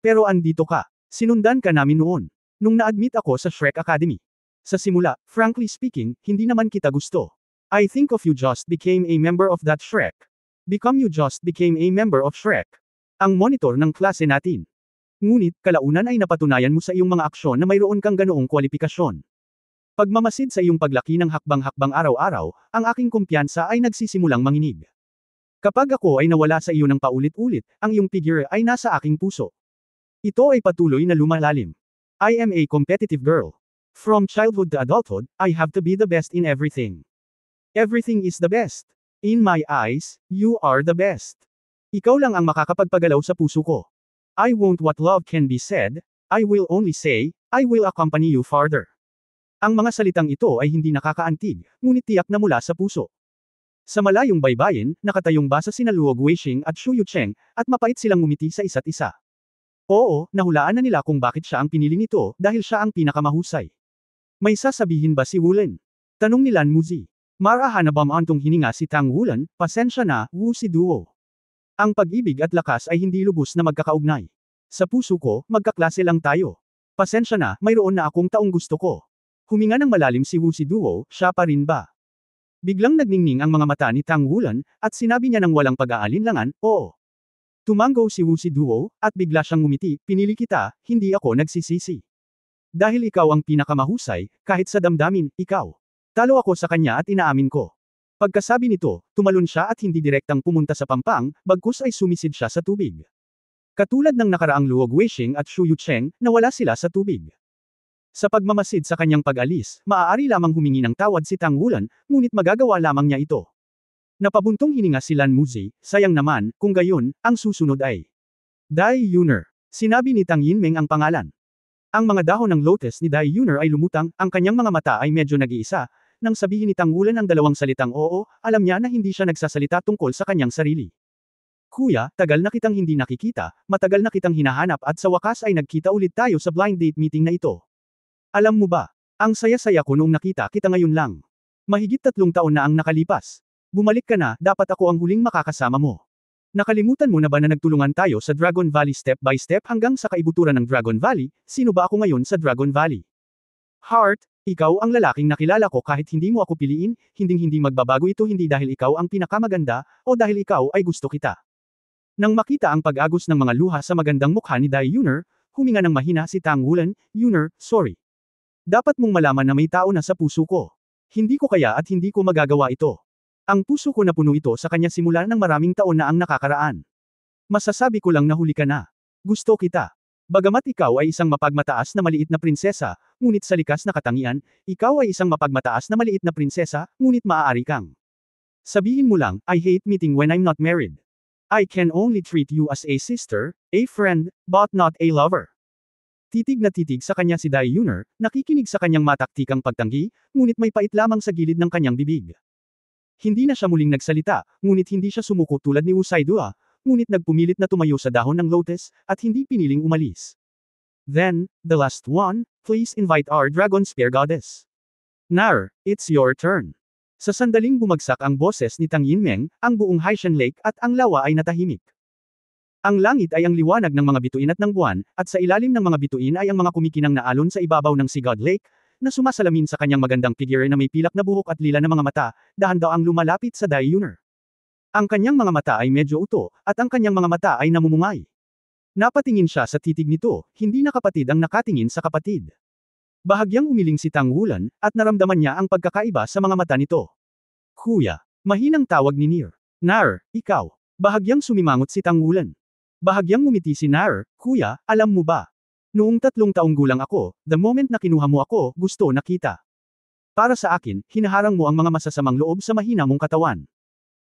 Pero andito ka. Sinundan ka namin noon. Nung na-admit ako sa Shrek Academy. Sa simula, frankly speaking, hindi naman kita gusto. I think of you just became a member of that Shrek. Become you just became a member of Shrek. Ang monitor ng klase natin. Ngunit, kalaunan ay napatunayan mo sa iyong mga aksyon na mayroon kang ganoong kwalifikasyon. Pagmamasid sa iyong paglaki ng hakbang-hakbang araw-araw, ang aking kumpiyansa ay nagsisimulang manginig. Kapag ako ay nawala sa iyo ng paulit-ulit, ang iyong figure ay nasa aking puso. Ito ay patuloy na lumalalim. I am a competitive girl. From childhood to adulthood, I have to be the best in everything. Everything is the best. In my eyes, you are the best. Ikaw lang ang makakapagpagalaw sa puso ko. I won't what love can be said, I will only say, I will accompany you farther. Ang mga salitang ito ay hindi nakakaantig, ngunit tiyak na mula sa puso. Sa malayong baybayin, nakatayong basa sina Luo Guixing at Shu Yucheng, at mapait silang ngumiti sa isa't isa. Oo, nahulaan na nila kung bakit siya ang pinili nito, dahil siya ang pinakamahusay. May sasabihin ba si Wulan? Tanong ni Lan Muzi. Marahan na ba maantong hininga si Tang Wulan, pasensya na, Wu si Duo. Ang pag-ibig at lakas ay hindi lubos na magkakaugnay. Sa puso ko, magkaklase lang tayo. Pasensya na, mayroon na akong taong gusto ko. Huminga ng malalim si Wu si Duo, siya pa rin ba? Biglang nagningning ang mga mata ni Tang Wulan, at sinabi niya ng walang pag-aalinlangan, oo. Tumango si Wu si Duo, at bigla siyang ngumiti, pinili kita, hindi ako nagsisisi. Dahil ikaw ang pinakamahusay, kahit sa damdamin, ikaw. Talo ako sa kanya at inaamin ko. Pagkasabi nito, tumalon siya at hindi direktang pumunta sa pampang, bagkus ay sumisid siya sa tubig. Katulad ng nakaraang Luo Guixing at Shu Yucheng, nawala sila sa tubig. Sa pagmamasid sa kanyang pag-alis, maaari lamang humingi ng tawad si Tang Wulan, ngunit magagawa lamang niya ito. Napabuntong hininga si Lan Muzi, sayang naman, kung gayon, ang susunod ay Dai Yuner. Sinabi ni Tang Yinmeng ang pangalan. Ang mga dahon ng lotus ni Dai Yuner ay lumutang, ang kanyang mga mata ay medyo nag-iisa, nang sabihin ni Tang Wulan ang dalawang salitang oo, alam niya na hindi siya nagsasalita tungkol sa kanyang sarili. Kuya, tagal na kitang hindi nakikita, matagal na kitang hinahanap at sa wakas ay nagkita ulit tayo sa blind date meeting na ito. Alam mo ba, ang saya-saya ko noong nakita kita ngayon lang. Mahigit 3 taon na ang nakalipas. Bumalik ka na, dapat ako ang huling makakasama mo. Nakalimutan mo na ba na nagtulungan tayo sa Dragon Valley step by step hanggang sa kaibuturan ng Dragon Valley, sino ba ako ngayon sa Dragon Valley? Heart, ikaw ang lalaking nakilala ko kahit hindi mo ako piliin, hinding-hindi magbabago ito hindi dahil ikaw ang pinakamaganda, o dahil ikaw ay gusto kita. Nang makita ang pag-agos ng mga luha sa magandang mukha ni Dai Yuner, huminga ng mahina si Tang Wulan, Yuner, sorry. Dapat mong malaman na may tao na sa puso ko. Hindi ko kaya at hindi ko magagawa ito. Ang puso ko na puno ito sa kanya simula ng maraming taon na ang nakakaraan. Masasabi ko lang na huli ka na. Gusto kita. Bagamat ikaw ay isang mapagmataas na maliit na prinsesa, ngunit sa likas na katangian, ikaw ay isang mapagmataas na maliit na prinsesa, ngunit maaari kang. Sabihin mo lang, I hate meeting when I'm not married. I can only treat you as a sister, a friend, but not a lover. Titig na titig sa kanya si Dai Yuner, nakikinig sa kanyang mataktikang pagtanggi, ngunit may pait lamang sa gilid ng kanyang bibig. Hindi na siya muling nagsalita, ngunit hindi siya sumuko tulad ni Wu Saidua, ngunit nagpumilit na tumayo sa dahon ng lotus, at hindi piniling umalis. Then, the last one, please invite our Dragon Spear Goddess. Nar, it's your turn. Sa sandaling bumagsak ang boses ni Tang Yinmeng, ang buong Haishan Lake at ang lawa ay natahimik. Ang langit ay ang liwanag ng mga bituin at ng buwan, at sa ilalim ng mga bituin ay ang mga kumikinang na alon sa ibabaw ng Sigod Lake, na sumasalamin sa kanyang magandang figure na may pilak na buhok at lila na mga mata, dahan-daang lumalapit sa Dai Yuner. Ang kanyang mga mata ay medyo uto, at ang kanyang mga mata ay namumungay. Napatingin siya sa titig nito, hindi na kapatid ang nakatingin sa kapatid. Bahagyang umiling si Tang Wulan, at naramdaman niya ang pagkakaiba sa mga mata nito. Kuya, mahinang tawag ni Nier. Nar, ikaw. Bahagyang sumimangot si Tang Wulan. Bahagyang ngumiti si Nar, kuya, alam mo ba? Noong 3 taong gulang ako, the moment na kinuha mo ako, gusto na kita. Para sa akin, hinaharang mo ang mga masasamang loob sa mahina mong katawan.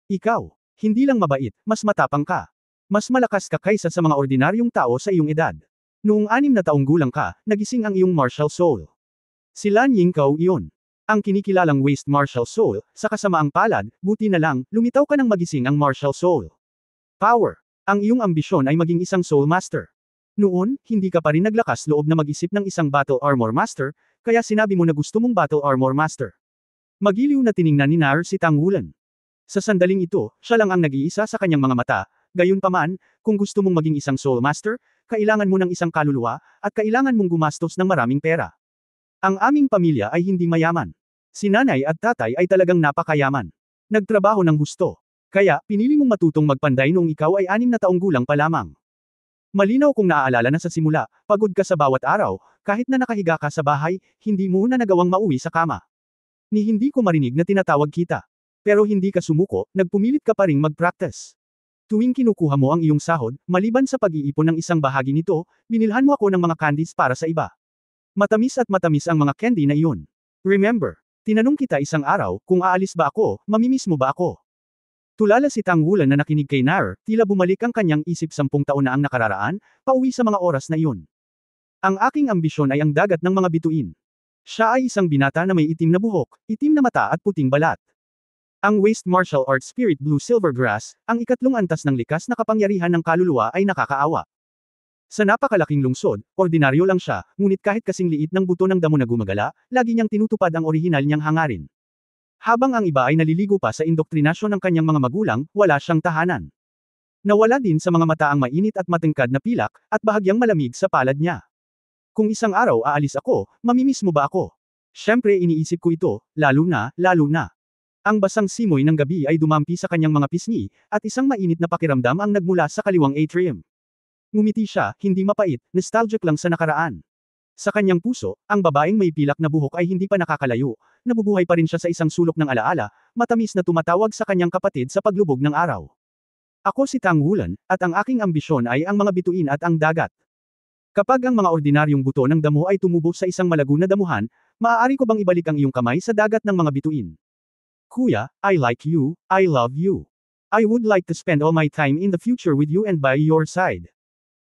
Ikaw, hindi lang mabait, mas matapang ka. Mas malakas ka kaysa sa mga ordinaryong tao sa iyong edad. Noong 6 na taong gulang ka, nagising ang iyong martial soul. Si Lan Yingkou iyon. Ang kinikilalang waste martial soul, sa kasamaang palad, buti na lang, lumitaw ka ng magising ang martial soul. Power. Ang iyong ambisyon ay maging isang soul master. Noon, hindi ka pa rin naglakas loob na mag-isip ng isang battle armor master, kaya sinabi mo na gusto mong battle armor master. Magiliw na tiningnan ni Nair si Tang Wulan. Sa sandaling ito, siya lang ang nag-iisa sa kanyang mga mata, gayunpaman, kung gusto mong maging isang soul master, kailangan mo ng isang kaluluwa, at kailangan mong gumastos ng maraming pera. Ang aming pamilya ay hindi mayaman. Si nanay at tatay ay talagang napakayaman. Nagtrabaho ng husto. Kaya, pinili mong matutong magpanday noong ikaw ay 6 na taong gulang pa lamang. Malinaw kung naaalala na sa simula, pagod ka sa bawat araw, kahit na nakahiga ka sa bahay, hindi mo na nagawang mauwi sa kama. Ni hindi ko marinig na tinatawag kita. Pero hindi ka sumuko, nagpumilit ka pa ring mag-practice. Tuwing kinukuha mo ang iyong sahod, maliban sa pag-iipon ng isang bahagi nito, binilhan mo ako ng mga candies para sa iba. Matamis at matamis ang mga candy na iyon. Remember, tinanong kita isang araw, kung aalis ba ako, mamimiss mo ba ako? Tulala si Tang Wulan na nakinig kay Nair, tila bumalik ang kanyang isip 10 taon na ang nakararaan, pauwi sa mga oras na iyon. Ang aking ambisyon ay ang dagat ng mga bituin. Siya ay isang binata na may itim na buhok, itim na mata at puting balat. Ang Waste Martial Arts Spirit Blue Silver Grass, ang ikatlong antas ng likas na kapangyarihan ng kaluluwa ay nakakaawa. Sa napakalaking lungsod, ordinaryo lang siya, ngunit kahit kasing liit ng buto ng damo na gumagala, lagi niyang tinutupad ang orihinal niyang hangarin. Habang ang iba ay naliligo pa sa indoktrinasyon ng kanyang mga magulang, wala siyang tahanan. Nawala din sa mga mata ang mainit at matengkad na pilak, at bahagyang malamig sa palad niya. Kung isang araw aalis ako, mamimiss mo ba ako? Siyempre iniisip ko ito, lalo na. Ang basang simoy ng gabi ay dumampi sa kanyang mga pisngi, at isang mainit na pakiramdam ang nagmula sa kaliwang atrium. Ngumiti siya, hindi mapait, nostalgic lang sa nakaraan. Sa kanyang puso, ang babaeng may pilak na buhok ay hindi pa nakakalayo, nabubuhay pa rin siya sa isang sulok ng alaala, matamis na tumatawag sa kanyang kapatid sa paglubog ng araw. Ako si Tang Wulan, at ang aking ambisyon ay ang mga bituin at ang dagat. Kapag ang mga ordinaryong buto ng damo ay tumubo sa isang malago na damuhan, maaari ko bang ibalik ang iyong kamay sa dagat ng mga bituin? Kuya, I like you, I love you. I would like to spend all my time in the future with you and by your side.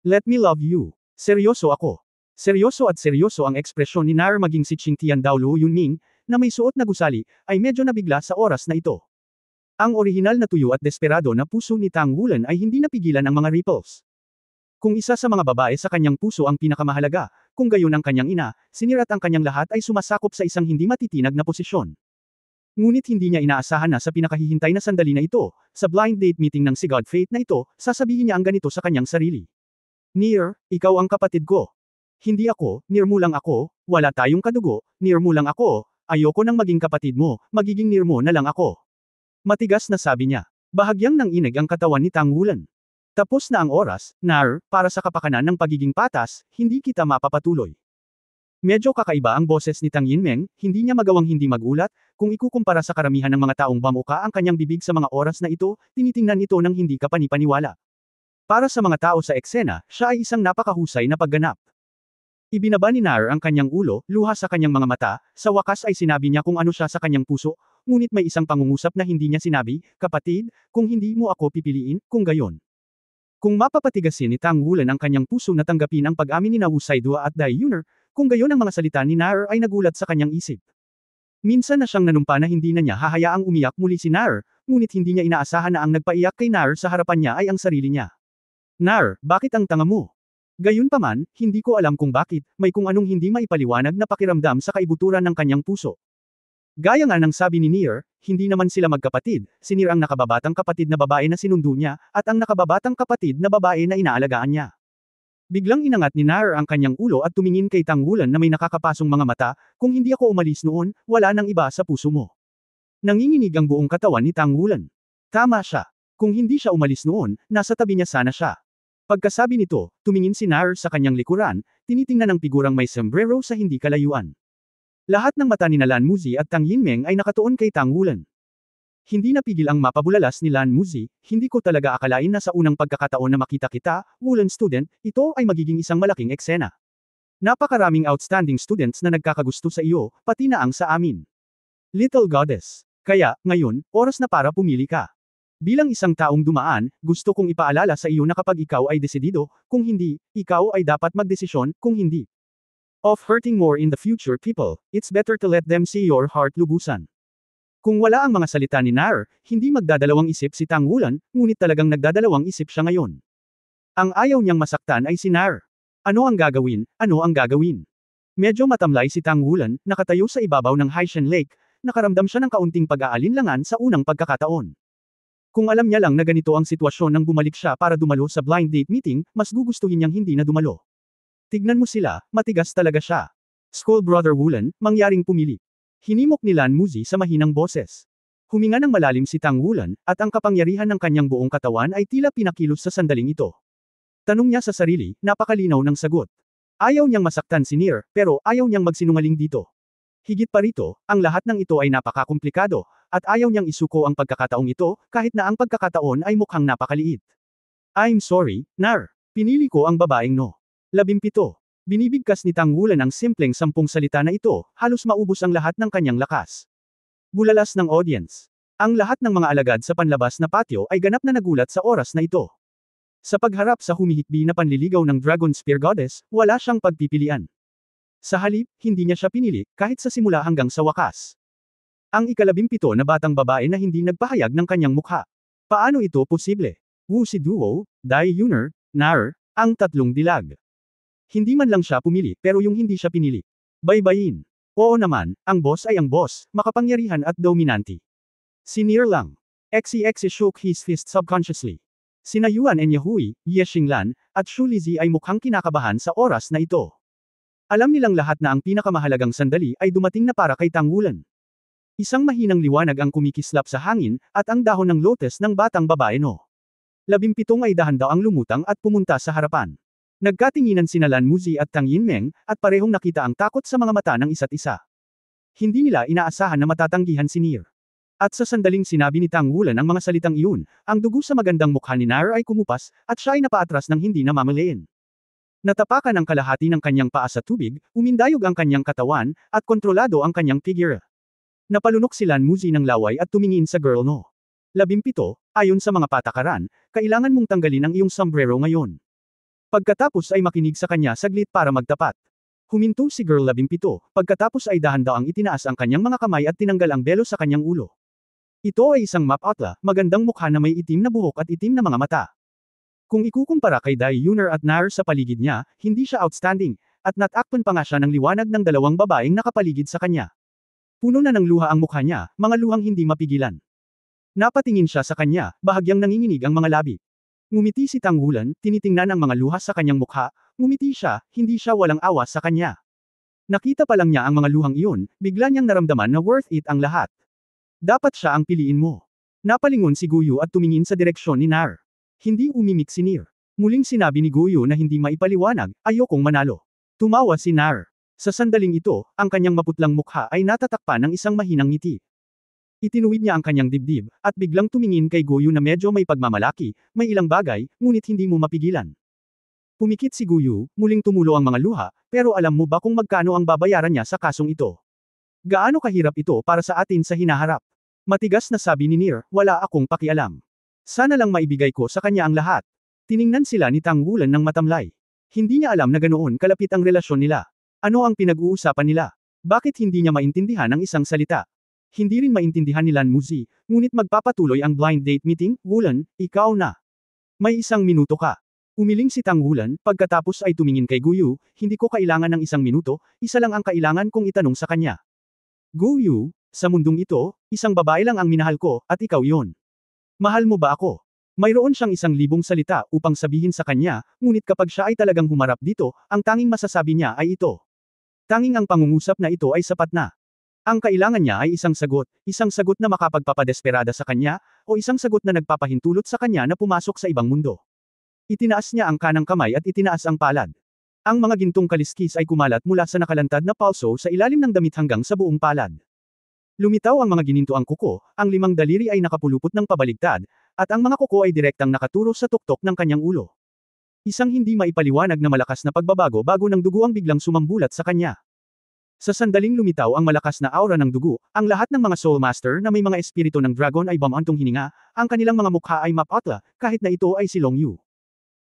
Let me love you. Seryoso ako. Seryoso at seryoso ang ekspresyon ni Nair maging si Qingtian Daolu Yunming, na may suot na gusali, ay medyo nabigla sa oras na ito. Ang orihinal na tuyo at desperado na puso ni Tang Wulan ay hindi napigilan ang mga ripples. Kung isa sa mga babae sa kanyang puso ang pinakamahalaga, kung gayon ang kanyang ina, sinirat ang kanyang lahat ay sumasakop sa isang hindi matitinag na posisyon. Ngunit hindi niya inaasahan na sa pinakahihintay na sandali na ito, sa blind date meeting ng si God Fate na ito, sasabihin niya ang ganito sa kanyang sarili. Nier, ikaw ang kapatid ko. Hindi ako, Nier mo lang ako, wala tayong kadugo, Nier mo lang ako, ayoko nang maging kapatid mo, magiging Nier mo na lang ako. Matigas na sabi niya. Bahagyang nanginig ang katawan ni Tang Wulan. Tapos na ang oras, Nair, para sa kapakanan ng pagiging patas, hindi kita mapapatuloy. Medyo kakaiba ang boses ni Tang Yinmeng, hindi niya magawang hindi magulat, kung ikukumpara sa karamihan ng mga taong bamuka ang kanyang bibig sa mga oras na ito, tinitingnan ito ng hindi kapanipaniwala. Para sa mga tao sa eksena, siya ay isang napakahusay na pagganap. Ibinaba ni Nair ang kanyang ulo, luha sa kanyang mga mata, sa wakas ay sinabi niya kung ano siya sa kanyang puso, ngunit may isang pangungusap na hindi niya sinabi, kapatid, kung hindi mo ako pipiliin, kung gayon. Kung mapapatigasin ni Tang Wulan ang kanyang puso na tanggapin ang pag-amin ni Wu Saidua at Dai Yuner, kung gayon ang mga salita ni Nair ay nagulat sa kanyang isip. Minsan na siyang nanumpa na hindi na niya hahayaang umiyak muli si Nair, ngunit hindi niya inaasahan na ang nagpaiyak kay Nair sa harapan niya ay ang sarili niya. Nair, bakit ang tanga mo? Gayunpaman, hindi ko alam kung bakit, may kung anong hindi maipaliwanag na pakiramdam sa kaibuturan ng kanyang puso. Gaya nga ng sabi ni Nier, hindi naman sila magkapatid, si Nier ang nakababatang kapatid na babae na sinundo niya, at ang nakababatang kapatid na babae na inaalagaan niya. Biglang inangat ni Nair ang kanyang ulo at tumingin kay Tang Wulan na may nakakapasong mga mata, kung hindi ako umalis noon, wala nang iba sa puso mo. Nanginginig ang buong katawan ni Tang Wulan. Tama siya. Kung hindi siya umalis noon, nasa tabi niya sana siya. Pagkasabi nito, tumingin si Nair sa kanyang likuran, tinitingnan ang figurang may sombrero sa hindi kalayuan. Lahat ng mata ni Lan Muzi at Tang Yinmeng ay nakatuon kay Tang Wulan. Hindi napigil ang mapabulalas ni Lan Muzi, hindi ko talaga akalain na sa unang pagkakataon na makita kita, Wulan student, ito ay magiging isang malaking eksena. Napakaraming outstanding students na nagkakagusto sa iyo, pati na ang sa amin. Little Goddess. Kaya, ngayon, oras na para pumili ka. Bilang isang taong dumaan, gusto kong ipaalala sa iyo na kapag ikaw ay desidido, kung hindi, ikaw ay dapat magdesisyon, kung hindi. of hurting more in the future people, it's better to let them see your heart lubusan. Kung wala ang mga salita ni Nair, hindi magdadalawang isip si Tang Wulan, ngunit talagang nagdadalawang isip siya ngayon. Ang ayaw niyang masaktan ay si Nair. Ano ang gagawin? Ano ang gagawin? Medyo matamlay si Tang Wulan, nakatayo sa ibabaw ng Haishan Lake, nakaramdam siya ng kaunting pag-aalinlangan sa unang pagkakataon. Kung alam niya lang na ganito ang sitwasyon nang bumalik siya para dumalo sa blind date meeting, mas gugustuhin niyang hindi na dumalo. Tignan mo sila, matigas talaga siya. Skull Brother Wulan, mangyaring pumili. Hinimok ni Lan Muzi sa mahinang boses. Huminga ng malalim si Tang Wulan, at ang kapangyarihan ng kanyang buong katawan ay tila pinakilos sa sandaling ito. Tanong niya sa sarili, napakalinaw ng sagot. Ayaw niyang masaktan si Nair, pero ayaw niyang magsinungaling dito. Higit pa rito, ang lahat ng ito ay napakakomplikado, at ayaw niyang isuko ang pagkakataong ito, kahit na ang pagkakataon ay mukhang napakaliit. I'm sorry, Nair. Pinili ko ang babaeng no. 17. Binibigkas ni Tang Wulan ang simpleng 10 salita na ito, halos maubos ang lahat ng kanyang lakas. Bulalas ng audience. Ang lahat ng mga alagad sa panlabas na patio ay ganap na nagulat sa oras na ito. Sa pagharap sa humihikbi na panliligaw ng Dragon Spear Goddess, wala siyang pagpipilian. Sa halip, hindi niya siya pinili, kahit sa simula hanggang sa wakas. Ang ika-17 na batang babae na hindi nagpahayag ng kanyang mukha. Paano ito posible? Wu Si Duo, Dai Yuner, Nair, ang tatlong dilag. Hindi man lang siya pumili, pero yung hindi siya pinili. Baybayin. Oo naman, ang boss ay ang boss, makapangyarihan at dominante. Si Nair lang. Xe shook his fist subconsciously. Sina Yuan and Yahui, Ye Xinglan, at Shu Lizhi ay mukhang kinakabahan sa oras na ito. Alam nilang lahat na ang pinakamahalagang sandali ay dumating na para kay Tang Wulan. Isang mahinang liwanag ang kumikislap sa hangin, at ang dahon ng lotus ng batang babae no. 17 ay dahan-daang lumutang at pumunta sa harapan. Nagkatinginan sina Lan Muzi at Tang Yinmeng, at parehong nakita ang takot sa mga mata ng isa't isa. Hindi nila inaasahan na matatanggihan si Nair. At sa sandaling sinabi ni Tang Wulan ang mga salitang iyon, ang dugo sa magandang mukha ni Nair ay kumupas, at siya ay napaatras ng hindi namamalayan. Natapakan ang kalahati ng kanyang paa sa tubig, umindayog ang kanyang katawan, at kontrolado ang kanyang figure. Napalunok si Lan Muzi ng laway at tumingin sa girl no. 17, ayon sa mga patakaran, kailangan mong tanggalin ang iyong sombrero ngayon. Pagkatapos ay makinig sa kanya saglit para magtapat. Huminto si girl 17, pagkatapos ay dahan-daang itinaas ang kanyang mga kamay at tinanggal ang belo sa kanyang ulo. Ito ay isang map-outla, magandang mukha na may itim na buhok at itim na mga mata. Kung ikukumpara kay Dai Yuner at Nair sa paligid niya, hindi siya outstanding, at natakpan pa nga siya ng liwanag ng dalawang babaeng nakapaligid sa kanya. Puno na ng luha ang mukha niya, mga luhang hindi mapigilan. Napatingin siya sa kanya, bahagyang nanginginig ang mga labi. Ngumiti si Tang Wulan, tinitingnan ang mga luha sa kanyang mukha, ngumiti siya, hindi siya walang awa sa kanya. Nakita pa lang niya ang mga luhang iyon, bigla niyang naramdaman na worth it ang lahat. Dapat siya ang piliin mo. Napalingon si Guyu at tumingin sa direksyon ni Nair. Hindi umimik si Nair. Muling sinabi ni Guyu na hindi maipaliwanag, ayokong manalo. Tumawa si Nair. Sa sandaling ito, ang kanyang maputlang mukha ay natatakpan ng isang mahinang ngiti. Itinuwid niya ang kanyang dibdib, at biglang tumingin kay Guyu na medyo may pagmamalaki, may ilang bagay, ngunit hindi mo mapigilan. Pumikit si Guyu, muling tumulo ang mga luha, pero alam mo ba kung magkano ang babayaran niya sa kasong ito? Gaano kahirap ito para sa atin sa hinaharap? Matigas na sabi ni Nair, wala akong pakialam. Sana lang maibigay ko sa kanya ang lahat. Tiningnan sila ni Tang Wulan ng matamlay. Hindi niya alam na ganoon kalapit ang relasyon nila. Ano ang pinag-uusapan nila? Bakit hindi niya maintindihan ang isang salita? Hindi rin maintindihan ni Lan Muzi, ngunit magpapatuloy ang blind date meeting, Wulan, ikaw na. May 1 minuto ka. Umiling si Tang Wulan, pagkatapos ay tumingin kay Guyu, hindi ko kailangan ng 1 minuto, isa lang ang kailangan kong itanong sa kanya. Guyu, sa mundong ito, isang babae lang ang minahal ko, at ikaw yon. Mahal mo ba ako? Mayroon siyang 1,000 salita upang sabihin sa kanya, ngunit kapag siya ay talagang humarap dito, ang tanging masasabi niya ay ito. Tanging ang pangungusap na ito ay sapat na. Ang kailangan niya ay isang sagot na makapagpapadesperada sa kanya, o isang sagot na nagpapahintulot sa kanya na pumasok sa ibang mundo. Itinaas niya ang kanang kamay at itinaas ang palad. Ang mga gintong kaliskis ay kumalat mula sa nakalantad na palso sa ilalim ng damit hanggang sa buong palad. Lumitaw ang mga ginintoang kuko, ang 5 daliri ay nakapulupot ng pabaligtad, at ang mga kuko ay direktang nakaturo sa tuktok ng kanyang ulo. Isang hindi maipaliwanag na malakas na pagbabago bago ng dugo ang biglang sumambulat sa kanya. Sa sandaling lumitaw ang malakas na aura ng dugo, ang lahat ng mga Soul Master na may mga espiritu ng dragon ay bumantong hininga, ang kanilang mga mukha ay mapatla, kahit na ito ay si Long Yu.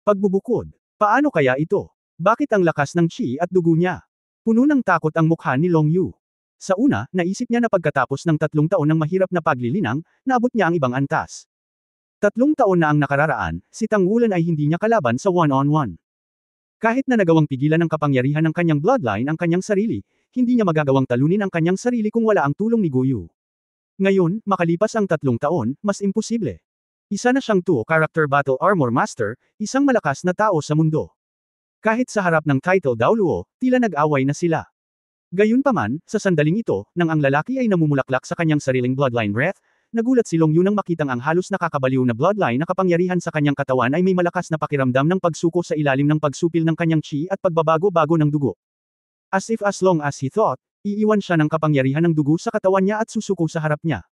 Pagbubukod. Paano kaya ito? Bakit ang lakas ng chi at dugo niya? Puno ng takot ang mukha ni Long Yu. Sa una, naisip niya na pagkatapos ng 3 taon ng mahirap na paglilinang, naabot niya ang ibang antas. 3 taon na ang nakararaan, si Tang Wulan ay hindi niya kalaban sa one-on-one. Kahit na nagawang pigilan ng kapangyarihan ng kanyang bloodline ang kanyang sarili, hindi niya magagawang talunin ang kanyang sarili kung wala ang tulong ni Guyu. Ngayon, makalipas ang 3 taon, mas imposible. Isa na siyang 2-character battle armor master, isang malakas na tao sa mundo. Kahit sa harap ng title Daoluo, tila nag-away na sila. Gayunpaman, sa sandaling ito, nang ang lalaki ay namumulaklak sa kanyang sariling bloodline breath, nagulat si Long Yu nang makitang ang halos nakakabaliw na bloodline na kapangyarihan sa kanyang katawan ay may malakas na pakiramdam ng pagsuko sa ilalim ng pagsupil ng kanyang chi at pagbabago-bago ng dugo. As if as long as he thought, iiwan siya ng kapangyarihan ng dugo sa katawan niya at susuko sa harap niya.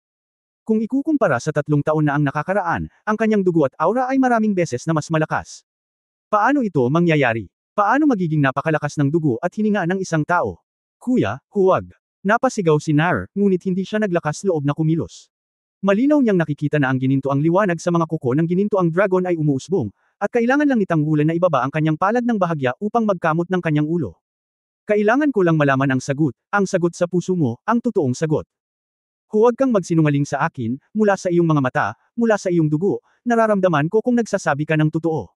Kung ikukumpara sa 3 taon na ang nakakaraan, ang kanyang dugo at aura ay maraming beses na mas malakas. Paano ito mangyayari? Paano magiging napakalakas ng dugo at hininga ng isang tao? Kuya, huwag. Napasigaw si Nair, ngunit hindi siya naglakas loob na kumilos. Malinaw niyang nakikita na ang gininto ang liwanag sa mga kuko ng gininto ang dragon ay umuusbong, at kailangan lang ni Tang Wulan na ibaba ang kanyang palad ng bahagya upang magkamot ng kanyang ulo. Kailangan ko lang malaman ang sagot sa puso mo, ang totoong sagot. Huwag kang magsinungaling sa akin, mula sa iyong mga mata, mula sa iyong dugo, nararamdaman ko kung nagsasabi ka ng totoo.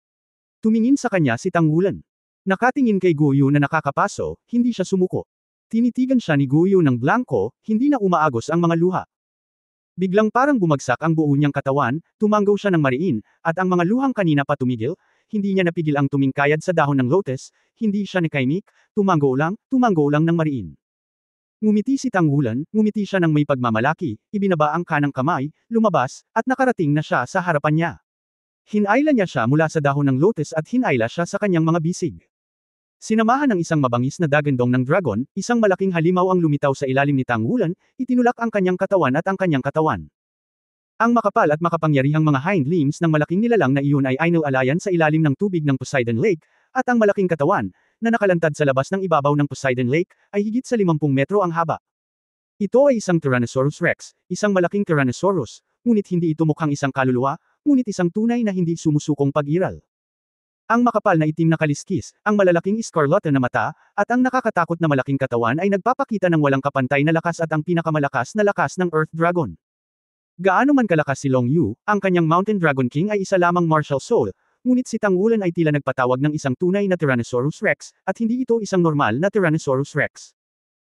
Tumingin sa kanya si Tang Wulan. Nakatingin kay Guyu na nakakapaso, hindi siya sumuko. Tinitigan siya ni Guyu ng blanko, hindi na umaagos ang mga luha. Biglang parang bumagsak ang buo niyang katawan, tumanggaw siya ng mariin, at ang mga luhang kanina pa tumigil, hindi niya napigil ang tumingkayad sa dahon ng lotus, hindi siya nakaimik, tumanggaw lang ng mariin. Ngumiti si Tang Wulan, ngumiti siya ng may pagmamalaki, ibinaba ang kanang kamay, lumabas, at nakarating na siya sa harapan niya. Hinayla niya siya mula sa dahon ng lotus at hinayla siya sa kanyang mga bisig. Sinamahan ng isang mabangis na dagandong ng dragon, isang malaking halimaw ang lumitaw sa ilalim ni Tang Wulan, itinulak ang kanyang katawan at ang kanyang katawan. Ang makapal at makapangyarihang mga hind limbs ng malaking nilalang na iyon ay inalalayan sa ilalim ng tubig ng Poseidon Lake, at ang malaking katawan, na nakalantad sa labas ng ibabaw ng Poseidon Lake, ay higit sa 50 metro ang haba. Ito ay isang Tyrannosaurus Rex, isang malaking Tyrannosaurus, ngunit hindi ito mukhang isang kaluluwa, ngunit isang tunay na hindi sumusukong pag-iral. Ang makapal na itim na kaliskis, ang malalaking iskarlata na mata, at ang nakakatakot na malaking katawan ay nagpapakita ng walang kapantay na lakas at ang pinakamalakas na lakas ng Earth Dragon. Gaano man kalakas si Long Yu, ang kanyang Mountain Dragon King ay isa lamang martial soul, ngunit si Tang Wulan ay tila nagpatawag ng isang tunay na Tyrannosaurus Rex, at hindi ito isang normal na Tyrannosaurus Rex.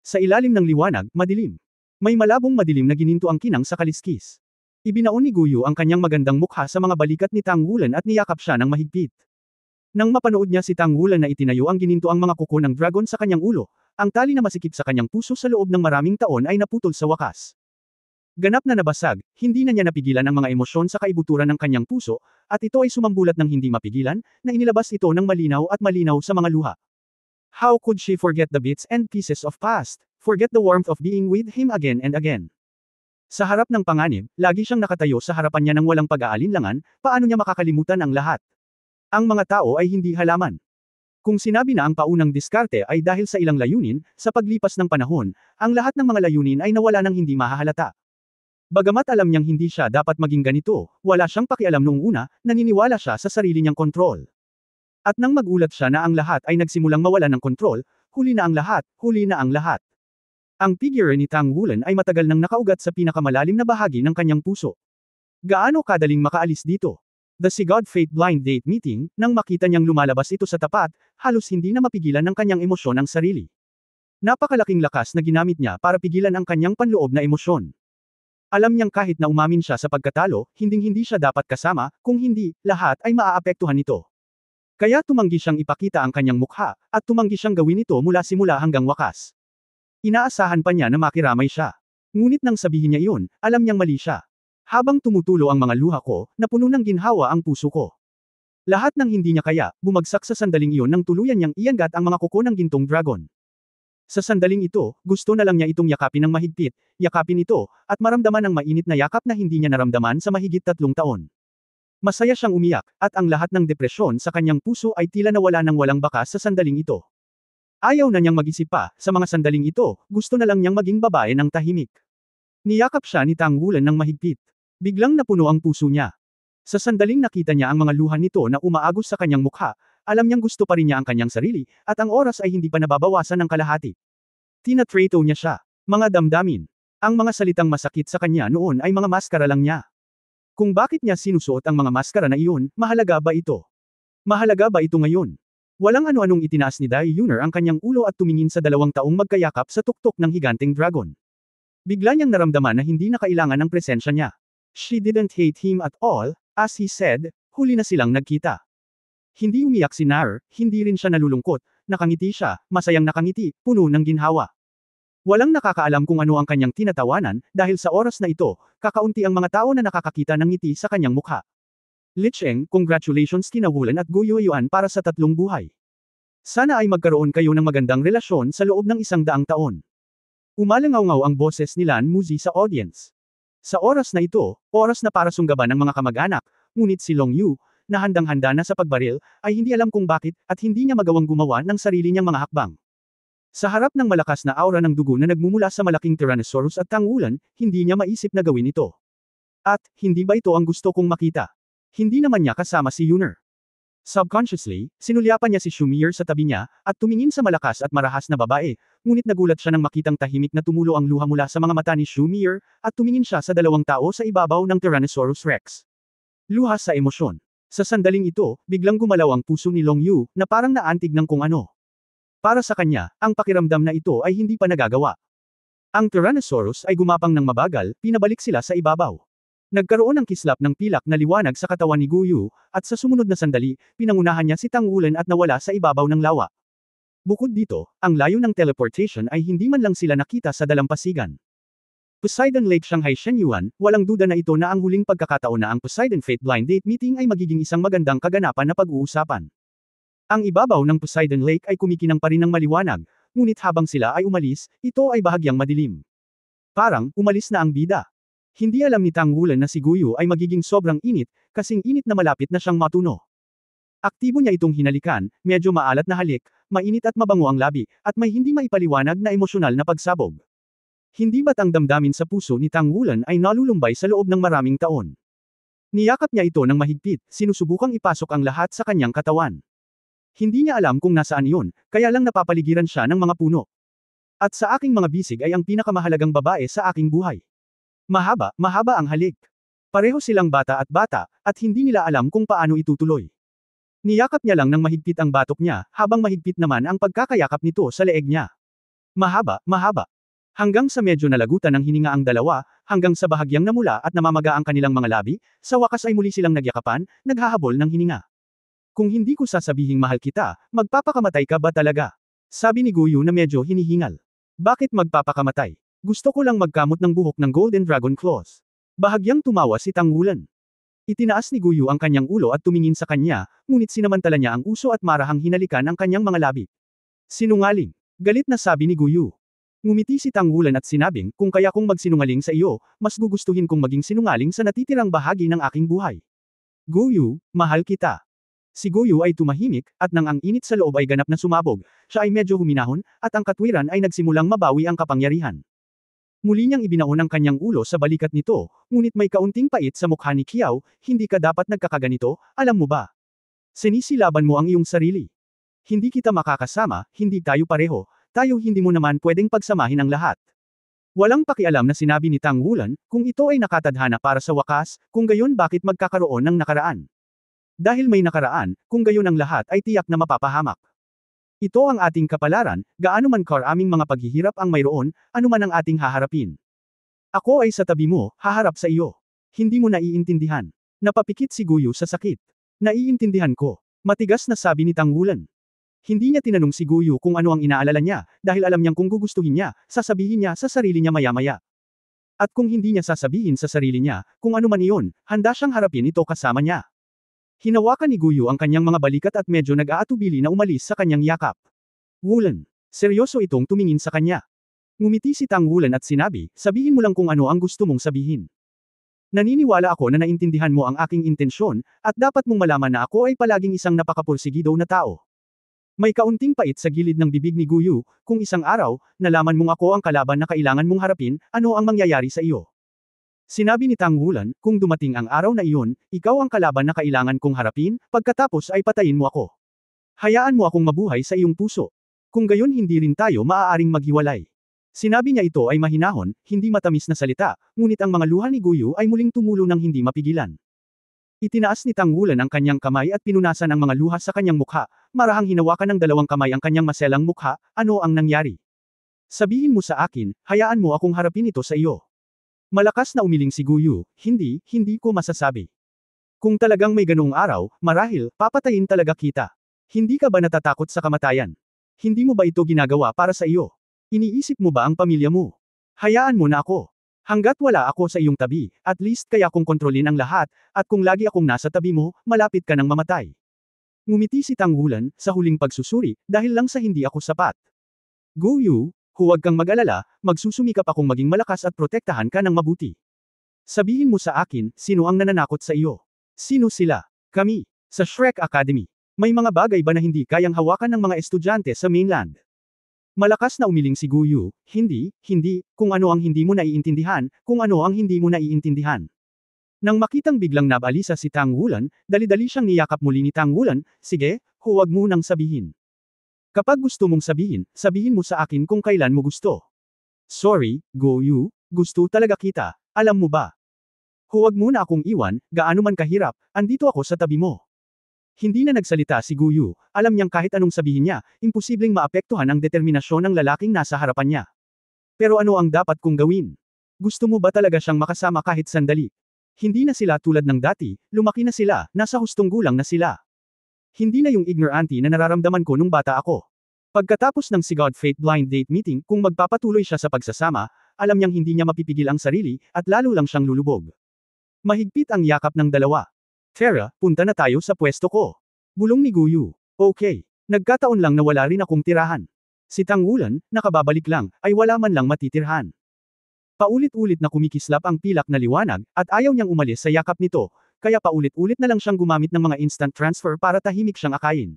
Sa ilalim ng liwanag, madilim. May malabong madilim na gininto ang kinang sa kaliskis. Ibinaon ni Guyu ang kanyang magandang mukha sa mga balikat ni Tang Wulan at niyakap siya ng mahigpit. Nang mapanood niya si Tang Wulan na itinayo ang gininto ang mga kuko ng dragon sa kanyang ulo, ang tali na masikip sa kanyang puso sa loob ng maraming taon ay naputol sa wakas. Ganap na nabasag, hindi na niya napigilan ang mga emosyon sa kaibuturan ng kanyang puso, at ito ay sumambulat ng hindi mapigilan, na inilabas ito ng malinaw at malinaw sa mga luha. How could she forget the bits and pieces of past, forget the warmth of being with him again and again? Sa harap ng panganib, lagi siyang nakatayo sa harapan niya ng walang pag-aalinlangan, paano niya makakalimutan ang lahat? Ang mga tao ay hindi halaman. Kung sinabi na ang paunang diskarte ay dahil sa ilang layunin, sa paglipas ng panahon, ang lahat ng mga layunin ay nawala ng hindi mahahalata. Bagamat alam niyang hindi siya dapat maging ganito, wala siyang pakialam noong una, naniniwala siya sa sarili niyang kontrol. At nang magulat siya na ang lahat ay nagsimulang mawala ng kontrol, huli na ang lahat. Ang figure ni Tang Wulan ay matagal nang nakaugat sa pinakamalalim na bahagi ng kanyang puso. Gaano kadaling makaalis dito? The Si God Fate Blind Date Meeting, nang makita niyang lumalabas ito sa tapat, halos hindi na mapigilan ng kanyang emosyon ang sarili. Napakalaking lakas na ginamit niya para pigilan ang kanyang panloob na emosyon. Alam niyang kahit na umamin siya sa pagkatalo, hinding-hindi siya dapat kasama, kung hindi, lahat ay maaapektuhan nito. Kaya tumanggi siyang ipakita ang kanyang mukha, at tumanggi siyang gawin ito mula simula hanggang wakas. Inaasahan pa niya na makiramay siya. Ngunit nang sabihin niya iyon, alam niyang mali siya. Habang tumutulo ang mga luha ko, napuno ng ginhawa ang puso ko. Lahat ng hindi niya kaya, bumagsak sa sandaling iyon nang tuluyan niyang iangat ang mga kuko ng gintong dragon. Sa sandaling ito, gusto na lang niya itong yakapin ng mahigpit, yakapin ito, at maramdaman ang mainit na yakap na hindi niya naramdaman sa mahigit 3 taon. Masaya siyang umiyak, at ang lahat ng depresyon sa kanyang puso ay tila nawala ng walang bakas sa sandaling ito. Ayaw na niyang mag-isip pa, sa mga sandaling ito, gusto na lang niyang maging babae ng tahimik. Niyakap siya ni Tang Wulan ng mahigpit. Biglang napuno ang puso niya. Sa sandaling nakita niya ang mga luha nito na umaagos sa kanyang mukha, alam niyang gusto pa rin niya ang kanyang sarili, at ang oras ay hindi pa nababawasan ng kalahati. Tinatrato niya siya. Mga damdamin. Ang mga salitang masakit sa kanya noon ay mga maskara lang niya. Kung bakit niya sinusuot ang mga maskara na iyon, mahalaga ba ito? Mahalaga ba ito ngayon? Walang ano-anong itinaas ni Dai Yuner ang kanyang ulo at tumingin sa 2 taong magkayakap sa tuktok ng higanteng dragon. Bigla niyang naramdaman na hindi na kailangan ng presensya niya. She didn't hate him at all, as he said, huli na silang nagkita. Hindi umiyak si Nair, hindi rin siya nalulungkot, nakangiti siya, masayang nakangiti, puno ng ginhawa. Walang nakakaalam kung ano ang kanyang tinatawanan, dahil sa oras na ito, kakaunti ang mga tao na nakakakita ng ngiti sa kanyang mukha. Licheng, congratulations kina Wulan at Guo Yuan para sa 3 buhay. Sana ay magkaroon kayo ng magandang relasyon sa loob ng 100 taon. Umalangaw-ngaw ang boses ni Lan Muzi sa audience. Sa oras na ito, oras na para sunggaban ng mga kamag-anak, ngunit si Long Yu, na handang-handa na sa pagbaril, ay hindi alam kung bakit, at hindi niya magawang gumawa ng sarili niyang mga hakbang. Sa harap ng malakas na aura ng dugo na nagmumula sa malaking Tyrannosaurus at Tang Wulan, hindi niya maisip na gawin ito. At, hindi ba ito ang gusto kong makita? Hindi naman niya kasama si Yuner. Subconsciously, sinulyapan niya si Shumir sa tabi niya, at tumingin sa malakas at marahas na babae, ngunit nagulat siya nang makitang tahimik na tumulo ang luha mula sa mga mata ni Shumir, at tumingin siya sa 2 tao sa ibabaw ng Tyrannosaurus Rex. Luha sa emosyon. Sa sandaling ito, biglang gumalaw ang puso ni Long Yu, na parang naantig ng kung ano. Para sa kanya, ang pakiramdam na ito ay hindi pa nagagawa. Ang Tyrannosaurus ay gumapang ng mabagal, pinabalik sila sa ibabaw. Nagkaroon ng kislap ng pilak na liwanag sa katawan ni Guyu, at sa sumunod na sandali, pinangunahan niya si Tang Wulan at nawala sa ibabaw ng lawa. Bukod dito, ang layo ng teleportation ay hindi man lang sila nakita sa dalampasigan. Poseidon Lake Shanghai Shenyuan, walang duda na ito na ang huling pagkakataon na ang Poseidon Fate Blind Date Meeting ay magiging isang magandang kaganapan na pag-uusapan. Ang ibabaw ng Poseidon Lake ay kumikinang pa rin ng maliwanag, ngunit habang sila ay umalis, ito ay bahagyang madilim. Parang, umalis na ang bida. Hindi alam ni Tang Wulan na si Guyu ay magiging sobrang init, kasing init na malapit na siyang matuno. Aktibo niya itong hinalikan, medyo maalat na halik, mainit at mabango ang labi, at may hindi maipaliwanag na emosyonal na pagsabog. Hindi ba't ang damdamin sa puso ni Tang Wulan ay nalulumbay sa loob ng maraming taon? Niyakap niya ito ng mahigpit, sinusubukang ipasok ang lahat sa kanyang katawan. Hindi niya alam kung nasaan iyon, kaya lang napapaligiran siya ng mga puno. At sa aking mga bisig ay ang pinakamahalagang babae sa aking buhay. Mahaba, mahaba ang halik. Pareho silang bata, at hindi nila alam kung paano itutuloy. Niyakap niya lang ng mahigpit ang batok niya, habang mahigpit naman ang pagkakayakap nito sa leeg niya. Mahaba, mahaba. Hanggang sa medyo nalagutan ng hininga ang dalawa, hanggang sa bahagyang namula at namamaga ang kanilang mga labi, sa wakas ay muli silang nagyakapan, naghahabol ng hininga. Kung hindi ko sasabihing mahal kita, magpapakamatay ka ba talaga? Sabi ni Guyu na medyo hinihingal. Bakit magpapakamatay? Gusto ko lang magkamot ng buhok ng Golden Dragon Claws. Bahagyang tumawa si Tang Wulan. Itinaas ni Guyu ang kanyang ulo at tumingin sa kanya, ngunit sinamantala niya ang uso at marahang hinalikan ang kanyang mga labi. Sinungaling. Galit na sabi ni Guyu. Ngumiti si Tang Wulan at sinabing, kung kaya kong magsinungaling sa iyo, mas gugustuhin kong maging sinungaling sa natitirang bahagi ng aking buhay. Guyu, mahal kita. Si Guyu ay tumahimik, at nang ang init sa loob ay ganap na sumabog, siya ay medyo huminahon, at ang katwiran ay nagsimulang mabawi ang kapangyarihan. Muli niyang ibinaon ang kanyang ulo sa balikat nito, ngunit may kaunting pait sa mukha ni Qiao, hindi ka dapat nagkakaganito, alam mo ba? Sinisilaban mo ang iyong sarili. Hindi kita makakasama, hindi tayo pareho, tayo hindi mo naman pwedeng pagsamahin ang lahat. Walang pakialam na sinabi ni Tang Wulan, kung ito ay nakatadhana para sa wakas, kung gayon bakit magkakaroon ng nakaraan? Dahil may nakaraan, kung gayon ang lahat ay tiyak na mapapahamak. Ito ang ating kapalaran, gaano man karaming mga paghihirap ang mayroon, anuman ang ating haharapin. Ako ay sa tabi mo, haharap sa iyo. Hindi mo naiintindihan. Napapikit si Guyu sa sakit. Naiintindihan ko. Matigas na sabi ni Tang Wulan. Hindi niya tinanong si Guyu kung ano ang inaalala niya, dahil alam niyang kung gugustuhin niya, sasabihin niya sa sarili niya maya-maya. At kung hindi niya sasabihin sa sarili niya, kung ano man iyon, handa siyang harapin ito kasama niya. Hinawakan ni Guyu ang kanyang mga balikat at medyo nag-aatubili na umalis sa kanyang yakap. Wulan. Seryoso itong tumingin sa kanya. Ngumiti si Tang Wulan at sinabi, sabihin mo lang kung ano ang gusto mong sabihin. Naniniwala ako na naintindihan mo ang aking intensyon, at dapat mong malaman na ako ay palaging isang napakapursigido na tao. May kaunting pait sa gilid ng bibig ni Guyu, kung isang araw, nalaman mong ako ang kalaban na kailangan mong harapin, ano ang mangyayari sa iyo? Sinabi ni Tang Wulan, kung dumating ang araw na iyon, ikaw ang kalaban na kailangan kong harapin, pagkatapos ay patayin mo ako. Hayaan mo akong mabuhay sa iyong puso. Kung gayon hindi rin tayo maaaring maghiwalay. Sinabi niya ito ay mahinahon, hindi matamis na salita, ngunit ang mga luha ni Guyu ay muling tumulo ng hindi mapigilan. Itinaas ni Tang Wulan ang kanyang kamay at pinunasan ang mga luha sa kanyang mukha, marahang hinawakan ng dalawang kamay ang kanyang maselang mukha, ano ang nangyari? Sabihin mo sa akin, hayaan mo akong harapin ito sa iyo. Malakas na umiling si Guyu, hindi ko masasabi. Kung talagang may ganoong araw, marahil, papatayin talaga kita. Hindi ka ba natatakot sa kamatayan? Hindi mo ba ito ginagawa para sa iyo? Iniisip mo ba ang pamilya mo? Hayaan mo na ako. Hanggat wala ako sa iyong tabi, at least kaya kong kontrolin ang lahat, at kung lagi akong nasa tabi mo, malapit ka nang mamatay. Ngumiti si Tang Wulan, sa huling pagsusuri, dahil lang sa hindi ako sapat. Guyu, huwag kang mag-alala, magsusumikap akong maging malakas at protektahan ka ng mabuti. Sabihin mo sa akin, sino ang nananakot sa iyo? Sino sila? Kami. Sa Shrek Academy. May mga bagay ba na hindi kayang hawakan ng mga estudyante sa mainland? Malakas na umiling si Guyu, hindi, kung ano ang hindi mo naiintindihan, kung ano ang hindi mo naiintindihan. Nang makitang biglang nabalisa si Tang Wulan, dali-dali siyang niyakap muli ni Tang Wulan, sige, huwag mo nang sabihin. Kapag gusto mong sabihin, sabihin mo sa akin kung kailan mo gusto. Sorry, Guyu, gusto talaga kita, alam mo ba? Huwag mo na akong iwan, gaano man kahirap, andito ako sa tabi mo. Hindi na nagsalita si Guyu, alam niyang kahit anong sabihin niya, imposibleng maapektuhan ang determinasyon ng lalaking nasa harapan niya. Pero ano ang dapat kong gawin? Gusto mo ba talaga siyang makasama kahit sandali? Hindi na sila tulad ng dati, lumaki na sila, nasa hustong gulang na sila. Hindi na yung ignorante na nararamdaman ko nung bata ako. Pagkatapos ng si God Fate Blind Date Meeting, kung magpapatuloy siya sa pagsasama, alam niyang hindi niya mapipigil ang sarili, at lalo lang siyang lulubog. Mahigpit ang yakap ng dalawa. Tara, punta na tayo sa pwesto ko. Bulong ni Guyu. Okay. Nagkataon lang na wala rin akong tirahan. Si Tang Wulan, nakababalik lang, ay wala man lang matitirhan. Paulit-ulit na kumikislap ang pilak na liwanag, at ayaw niyang umalis sa yakap nito, kaya paulit-ulit na lang siyang gumamit ng mga instant transfer para tahimik siyang akayin.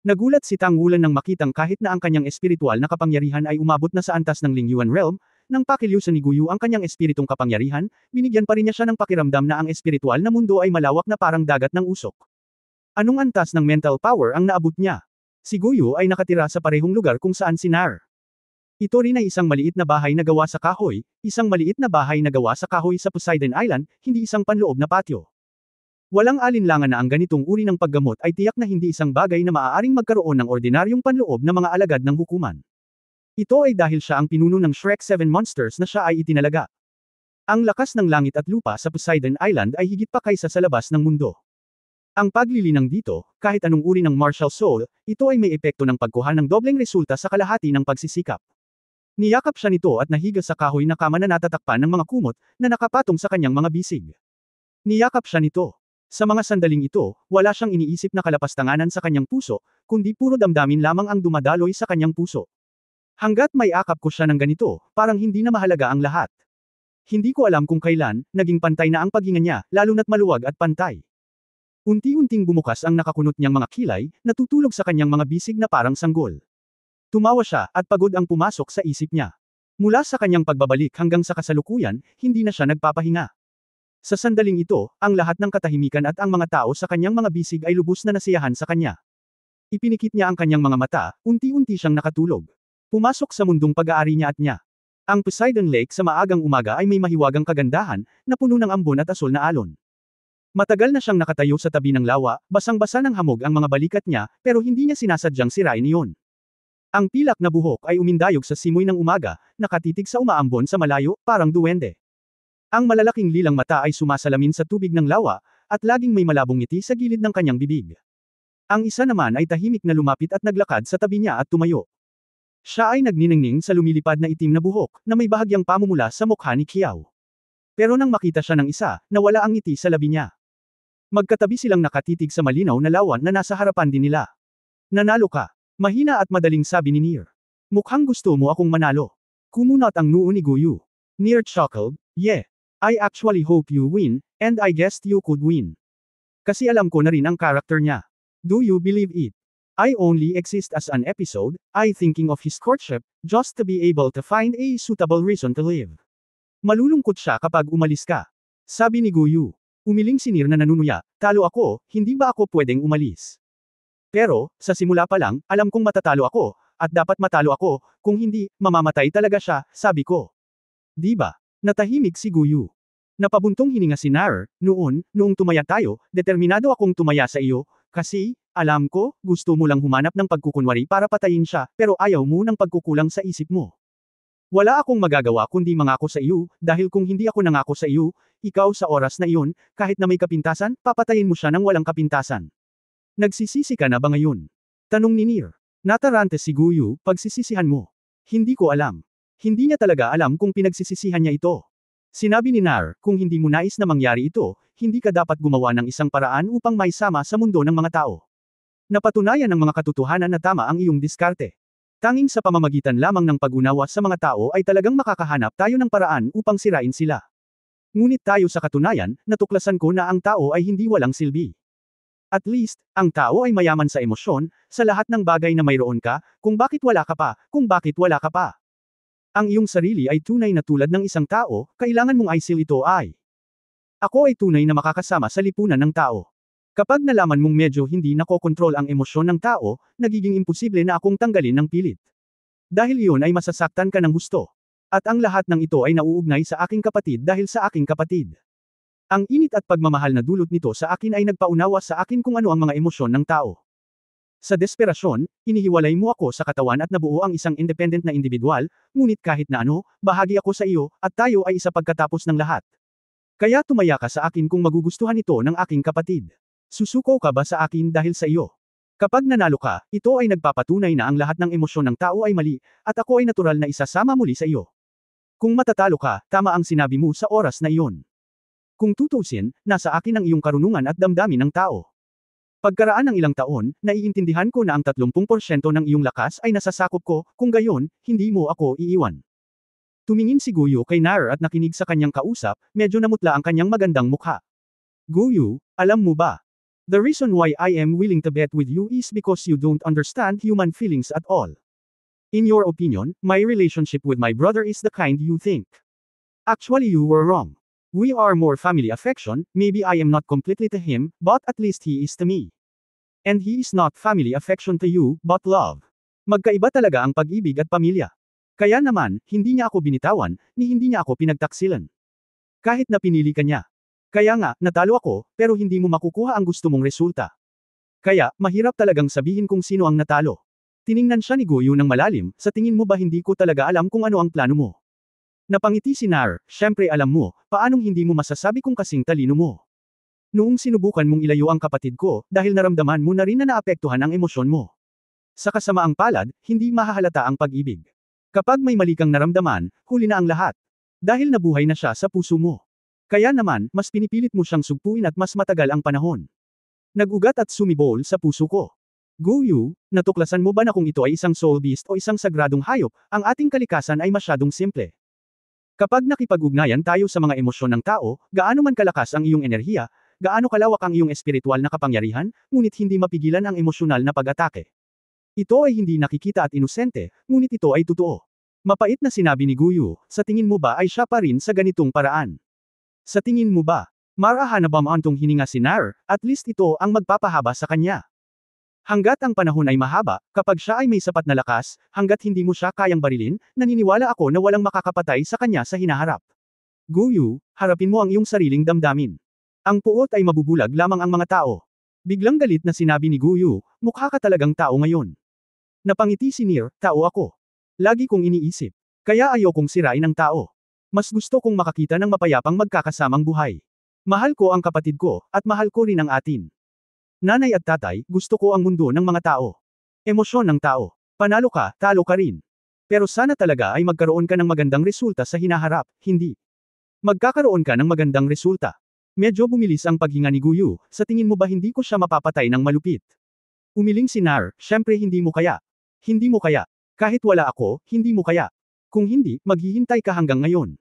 Nagulat si Tang Wulan nang makitang kahit na ang kanyang espiritual na kapangyarihan ay umabot na sa antas ng Lingyuan Realm, nang pakilyusan ni Guyu ang kanyang espiritong kapangyarihan, binigyan pa rin niya siya ng pakiramdam na ang espiritual na mundo ay malawak na parang dagat ng usok. Anong antas ng mental power ang naabot niya? Si Guyu ay nakatira sa parehong lugar kung saan si Nar. Ito rin ay isang maliit na bahay na gawa sa kahoy, isang maliit na bahay na gawa sa kahoy sa Poseidon Island, hindi isang panloob na patio. Walang alinlangan na ang ganitong uri ng paggamot ay tiyak na hindi isang bagay na maaaring magkaroon ng ordinaryong panloob na mga alagad ng hukuman. Ito ay dahil siya ang pinuno ng Shrek 7 Monsters na siya ay itinalaga. Ang lakas ng langit at lupa sa Poseidon Island ay higit pa kaysa sa labas ng mundo. Ang paglilinang dito, kahit anong uri ng martial soul, ito ay may epekto ng pagkuha ng dobleng resulta sa kalahati ng pagsisikap. Niyakap siya nito at nahiga sa kahoy na kama na natatakpan ng mga kumot, na nakapatong sa kanyang mga bisig. Niyakap siya nito. Sa mga sandaling ito, wala siyang iniisip na kalapastanganan sa kanyang puso, kundi puro damdamin lamang ang dumadaloy sa kanyang puso. Hanggat may akap ko siya ng ganito, parang hindi na mahalaga ang lahat. Hindi ko alam kung kailan, naging pantay na ang paghinga niya, lalo na't maluwag at pantay. Unti-unting bumukas ang nakakunot niyang mga kilay, natutulog sa kanyang mga bisig na parang sanggol. Tumawa siya, at pagod ang pumasok sa isip niya. Mula sa kanyang pagbabalik hanggang sa kasalukuyan, hindi na siya nagpapahinga. Sa sandaling ito, ang lahat ng katahimikan at ang mga tao sa kanyang mga bisig ay lubos na nasiyahan sa kanya. Ipinikit niya ang kanyang mga mata, unti-unti siyang nakatulog. Pumasok sa mundong pag-aari niya at niya. Ang Poseidon Lake sa maagang umaga ay may mahiwagang kagandahan, na puno ng ambon at asul na alon. Matagal na siyang nakatayo sa tabi ng lawa, basang-basa ng hamog ang mga balikat niya, pero hindi niya sinasadyang sirain iyon. Ang pilak na buhok ay umindayog sa simoy ng umaga, nakatitig sa umaambon sa malayo, parang duwende. Ang malalaking lilang mata ay sumasalamin sa tubig ng lawa, at laging may malabong ngiti sa gilid ng kanyang bibig. Ang isa naman ay tahimik na lumapit at naglakad sa tabi niya at tumayo. Siya ay nagniningning sa lumilipad na itim na buhok, na may bahagyang pamumula sa mukha ni Kiao. Pero nang makita siya ng isa, nawala ang ngiti sa labi niya. Magkatabi silang nakatitig sa malinaw na lawan na nasa harapan din nila. Nanalo ka. Mahina at madaling sabi ni Nier. Mukhang gusto mo akong manalo. Kumunat ang noo ni Guyu. Nier chuckled, yeah. I actually hope you win, and I guessed you could win. Kasi alam ko na rin ang karakter niya. Do you believe it? I only exist as an episode, I thinking of his courtship, just to be able to find a suitable reason to live. Malulungkot siya kapag umalis ka. Sabi ni Guyu. Umiling si Nier na nanunuya, talo ako, hindi ba ako pwedeng umalis? Pero, sa simula pa lang, alam kong matatalo ako, at dapat matalo ako, kung hindi, mamamatay talaga siya, sabi ko. Di ba? Natahimik si Guyu. Napabuntong hininga si Nair, noong tumaya tayo, determinado akong tumaya sa iyo, kasi, alam ko, gusto mo lang humanap ng pagkukunwari para patayin siya, pero ayaw mo ng pagkukulang sa isip mo. Wala akong magagawa kundi mangako sa iyo, dahil kung hindi ako nangako sa iyo, ikaw sa oras na iyon, kahit na may kapintasan, papatayin mo siya ng walang kapintasan. Nagsisisi ka na ba ngayon? Tanong ni Nier. Natarante si Guyu, pagsisisihan mo. Hindi ko alam. Hindi niya talaga alam kung pinagsisisihan niya ito. Sinabi ni Nar, kung hindi mo nais na mangyari ito, hindi ka dapat gumawa ng isang paraan upang maisama sa mundo ng mga tao. Napatunayan ng mga katotohanan na tama ang iyong diskarte. Tanging sa pamamagitan lamang ng pag-unawa sa mga tao ay talagang makakahanap tayo ng paraan upang sirain sila. Ngunit tayo sa katunayan, natuklasan ko na ang tao ay hindi walang silbi. At least, ang tao ay mayaman sa emosyon, sa lahat ng bagay na mayroon ka, kung bakit wala ka pa, kung bakit wala ka pa. Ang iyong sarili ay tunay na tulad ng isang tao, kailangan mong aisil ito ay. Ako ay tunay na makakasama sa lipunan ng tao. Kapag nalaman mong medyo hindi nakokontrol ang emosyon ng tao, nagiging imposible na akong tanggalin ng pilit. Dahil iyon ay masasaktan ka ng husto. At ang lahat ng ito ay nauugnay sa aking kapatid dahil sa aking kapatid. Ang init at pagmamahal na dulot nito sa akin ay nagpaunawa sa akin kung ano ang mga emosyon ng tao. Sa desperasyon, inihiwalay mo ako sa katawan at nabuo ang isang independent na individual, ngunit kahit na ano, bahagi ako sa iyo, at tayo ay isa pagkatapos ng lahat. Kaya tumaya ka sa akin kung magugustuhan ito ng aking kapatid. Susuko ka ba sa akin dahil sa iyo? Kapag nanalo ka, ito ay nagpapatunay na ang lahat ng emosyon ng tao ay mali, at ako ay natural na isasama muli sa iyo. Kung matatalo ka, tama ang sinabi mo sa oras na iyon. Kung tutusin, nasa akin ang iyong karunungan at damdamin ng tao. Pagkaraan ng ilang taon, naiintindihan ko na ang 30% ng iyong lakas ay nasasakop ko, kung gayon, hindi mo ako iiwan. Tumingin si Guyu kay Nair at nakinig sa kanyang kausap, medyo namutla ang kanyang magandang mukha. Guyu, alam mo ba? The reason why I am willing to bet with you is because you don't understand human feelings at all. In your opinion, my relationship with my brother is the kind you think. Actually you were wrong. We are more family affection, maybe I am not completely to him, but at least he is to me. And he is not family affection to you, but love. Magkaiba talaga ang pag-ibig at pamilya. Kaya naman, hindi niya ako binitawan, ni hindi niya ako pinagtaksilan. Kahit na pinili ka niya. Kaya nga, natalo ako, pero hindi mo makukuha ang gusto mong resulta. Kaya, mahirap talagang sabihin kung sino ang natalo. Tiningnan siya ni Guyu ng malalim, sa tingin mo ba hindi ko talaga alam kung ano ang plano mo? Napangiti si Nair, syempre alam mo, paanong hindi mo masasabi kung kasing talino mo? Noong sinubukan mong ilayo ang kapatid ko, dahil naramdaman mo na rin na naapektuhan ang emosyon mo. Sa kasamaang palad, hindi mahahalata ang pag-ibig. Kapag may mali kang naramdaman, huli na ang lahat. Dahil nabuhay na siya sa puso mo. Kaya naman, mas pinipilit mo siyang sugpuin at mas matagal ang panahon. Nag-ugat at sumibol sa puso ko. Guyu, natuklasan mo ba na kung ito ay isang soul beast o isang sagradong hayop, ang ating kalikasan ay masyadong simple. Kapag nakipag-ugnayan tayo sa mga emosyon ng tao, gaano man kalakas ang iyong enerhiya, gaano kalawak ang iyong espiritual na kapangyarihan, ngunit hindi mapigilan ang emosyonal na pag-atake. Ito ay hindi nakikita at inosente, ngunit ito ay totoo. Mapait na sinabi ni Guyu, sa tingin mo ba ay siya pa rin sa ganitong paraan? Sa tingin mo ba, marahan na ba maantong hininga si Nair, at least ito ang magpapahaba sa kanya? Hanggat ang panahon ay mahaba, kapag siya ay may sapat na lakas, hanggat hindi mo siya kayang barilin, naniniwala ako na walang makakapatay sa kanya sa hinaharap. Guyu, harapin mo ang iyong sariling damdamin. Ang puot ay mabubulag lamang ang mga tao. Biglang galit na sinabi ni Guyu, mukha ka talagang tao ngayon. Napangiti si Nier, tao ako. Lagi kong iniisip. Kaya ayokong sirain ang tao. Mas gusto kong makakita ng mapayapang magkakasamang buhay. Mahal ko ang kapatid ko, at mahal ko rin ang atin. Nanay at tatay, gusto ko ang mundo ng mga tao. Emosyon ng tao. Panalo ka, talo ka rin. Pero sana talaga ay magkaroon ka ng magandang resulta sa hinaharap, hindi. Magkakaroon ka ng magandang resulta. Medyo bumilis ang paghinga ni Guyu, sa tingin mo ba hindi ko siya mapapatay ng malupit? Umiling si Nair, syempre hindi mo kaya. Hindi mo kaya. Kahit wala ako, hindi mo kaya. Kung hindi, maghihintay ka hanggang ngayon.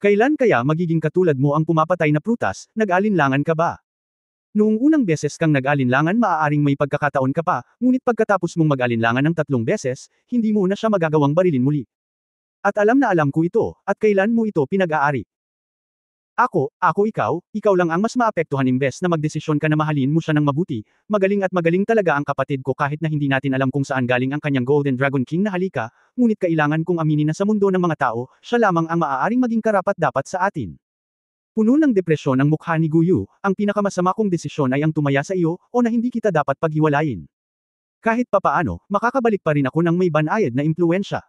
Kailan kaya magiging katulad mo ang pumapatay na prutas, nag-alinlangan ka ba? Noong unang beses kang nag-alinlangan maaaring may pagkakataon ka pa, ngunit pagkatapos mong mag-alinlangan ng 3 beses, hindi mo na siya magagawang barilin muli. At alam na alam ko ito, at kailan mo ito pinag-aari. Ako ikaw lang ang mas maapektuhan imbes na magdesisyon ka na mahalin mo siya ng mabuti, magaling at magaling talaga ang kapatid ko kahit na hindi natin alam kung saan galing ang kanyang Golden Dragon King na halika, ngunit kailangan kong aminin na sa mundo ng mga tao, siya lamang ang maaaring maging karapat-dapat sa atin. Puno ng depresyon ang mukha ni Guyu, ang pinakamasama kong desisyon ay ang tumaya sa iyo, o na hindi kita dapat paghiwalayin. Kahit papaano, makakabalik pa rin ako ng may banayad na impluensya.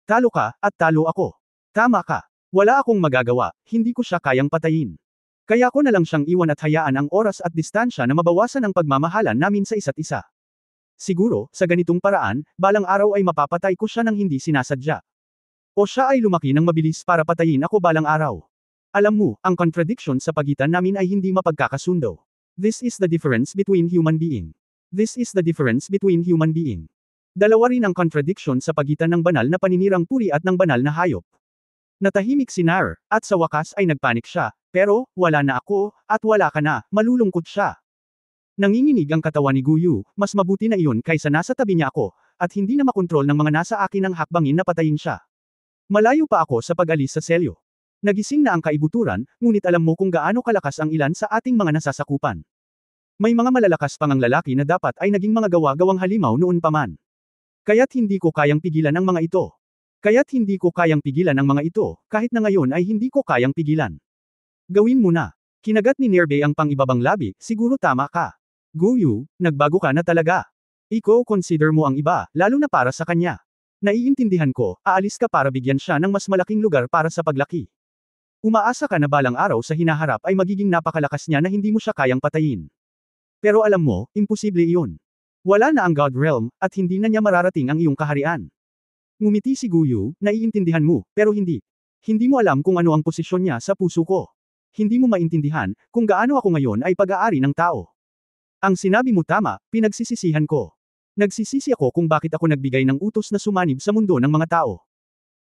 Talo ka, at talo ako. Tama ka. Wala akong magagawa, hindi ko siya kayang patayin. Kaya ko na lang siyang iwan at hayaan ang oras at distansya na mabawasan ang pagmamahalan namin sa isa't isa. Siguro, sa ganitong paraan, balang araw ay mapapatay ko siya ng hindi sinasadya. O siya ay lumaki ng mabilis para patayin ako balang araw. Alam mo, ang contradiction sa pagitan namin ay hindi mapagkakasundo. This is the difference between human being. This is the difference between human being. Dalawa rin ang contradiction sa pagitan ng banal na paninirang puri at ng banal na hayop. Natahimik si Nair, at sa wakas ay nagpanik siya, pero, wala na ako, at wala ka na, malulungkot siya. Nanginginig ang katawan ni Guyu, mas mabuti na iyon kaysa nasa tabi niya ako, at hindi na makontrol ng mga nasa akin ang hakbangin na patayin siya. Malayo pa ako sa pag-alis sa selyo. Nagising na ang kaibuturan, ngunit alam mo kung gaano kalakas ang ilan sa ating mga nasasakupan. May mga malalakas pang ang lalaki na dapat ay naging mga gawa-gawang halimaw noon pa man. Kaya't hindi ko kayang pigilan ang mga ito. Kaya't hindi ko kayang pigilan ang mga ito, kahit na ngayon ay hindi ko kayang pigilan. Gawin mo na. Kinagat ni Nerbe ang pang-ibabang labi, siguro tama ka. Guyu, nagbago ka na talaga. Consider mo ang iba, lalo na para sa kanya. Naiintindihan ko, aalis ka para bigyan siya ng mas malaking lugar para sa paglaki. Umaasa ka na balang araw sa hinaharap ay magiging napakalakas niya na hindi mo siya kayang patayin. Pero alam mo, imposible iyon. Wala na ang God Realm, at hindi na niya mararating ang iyong kaharian. Ngumiti si Guyu, naiintindihan mo, pero hindi. Hindi mo alam kung ano ang posisyon niya sa puso ko. Hindi mo maintindihan, kung gaano ako ngayon ay pag-aari ng tao. Ang sinabi mo tama, pinagsisisihan ko. Nagsisisi ako kung bakit ako nagbigay ng utos na sumanib sa mundo ng mga tao.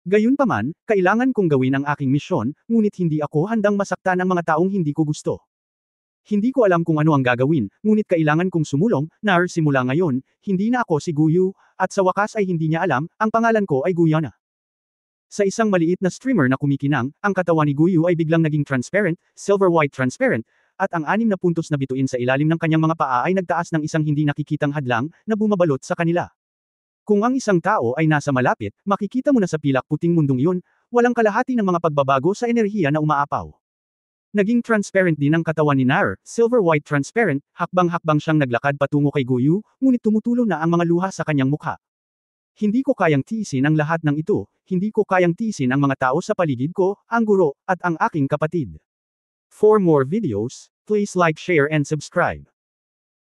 Gayunpaman, kailangan kong gawin ang aking misyon, ngunit hindi ako handang masaktan ang mga taong hindi ko gusto. Hindi ko alam kung ano ang gagawin, ngunit kailangan kong sumulong, Nair simula ngayon, hindi na ako si Guyu, at sa wakas ay hindi niya alam, ang pangalan ko ay Guyana. Sa isang maliit na streamer na kumikinang, ang katawan ni Guyu ay biglang naging transparent, silver-white transparent, at ang 6 na puntos na bituin sa ilalim ng kanyang mga paa ay nagtaas ng isang hindi nakikitang hadlang, na bumabalot sa kanila. Kung ang isang tao ay nasa malapit, makikita mo na sa pilak puting mundong iyon, walang kalahati ng mga pagbabago sa enerhiya na umaapaw. Naging transparent din ang katawan ni Nair, silver-white transparent, hakbang-hakbang siyang naglakad patungo kay Guyu, ngunit tumutulo na ang mga luha sa kanyang mukha. Hindi ko kayang tiisin ang lahat ng ito, hindi ko kayang tiisin ang mga tao sa paligid ko, ang guro, at ang aking kapatid. For more videos, please like, share and subscribe.